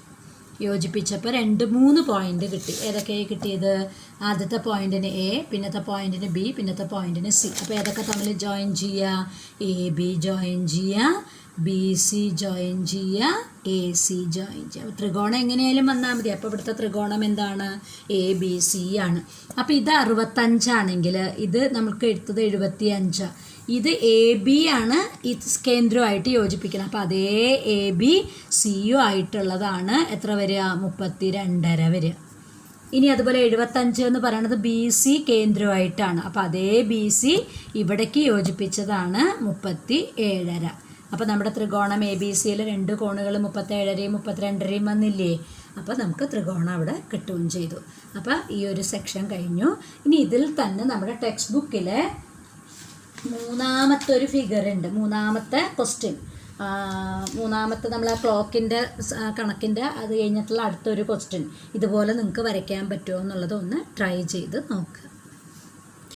യോജിപ്പിച്ചപ്പോൾ 2-3 പോയിൻ്റ് കിട്ടി. ഏതൊക്കെയാണ് കിട്ടിയത്? ആദ്യത്തെ പോയിൻറ്റിന് എ, പിന്നത്തെ പോയിൻറ്റിന് ബി, പിന്നത്തെ പോയിൻറ്റിന് സി. അപ്പോൾ ഏതൊക്കെ തമ്മിൽ ജോയിൻ ചെയ്യുക? എ ബി ജോയിൻ ചെയ്യുക, ബി സി ജോയിൻ ചെയ്യുക, എ സി ജോയിൻ ചെയ്യുക. ത്രികോണം എങ്ങനെയായാലും വന്നാൽ മതി. അപ്പോൾ ഇവിടുത്തെ ത്രികോണം എന്താണ്? എ ബി സി ആണ്. അപ്പോൾ ഇത് 65 ആണെങ്കിൽ ഇത് നമുക്ക് എടുത്തത് 75. ഇത് എ ബി ആണ് ഈ കേന്ദ്രമായിട്ട് യോജിപ്പിക്കണം. അപ്പോൾ അതേ എ ബി സിയു ആയിട്ടുള്ളതാണ് എത്ര വരിക? 32.5 വരിക. ഇനി അതുപോലെ 75 എന്ന് പറയുന്നത് ബി സി കേന്ദ്രമായിട്ടാണ്. അപ്പോൾ അതേ ബി സി ഇവിടേക്ക് യോജിപ്പിച്ചതാണ് 37.5. അപ്പോൾ നമ്മുടെ ത്രികോണം എ ബി സിയിൽ 2 കോണുകൾ 37 32 വന്നില്ലേ? അപ്പോൾ നമുക്ക് ത്രികോണം അവിടെ കിട്ടുകയും ചെയ്തു. അപ്പോൾ ഈ ഒരു സെക്ഷൻ കഴിഞ്ഞു. ഇനി ഇതിൽ തന്നെ നമ്മുടെ ടെക്സ്റ്റ് ബുക്കിലെ 3ാമത്തെ ഒരു ഫിഗർ ഉണ്ട്. 3ാമത്തെ ക്വസ്റ്റ്യൻ, 3ാമത്തെ നമ്മൾ ആ ക്ലോക്കിൻ്റെ കണക്കിൻ്റെ അത് കഴിഞ്ഞിട്ടുള്ള അടുത്തൊരു ക്വസ്റ്റ്യൻ ഇതുപോലെ നിങ്ങൾക്ക് വരയ്ക്കാൻ പറ്റുമോ എന്നുള്ളത് ഒന്ന് ട്രൈ ചെയ്ത് നോക്കുക.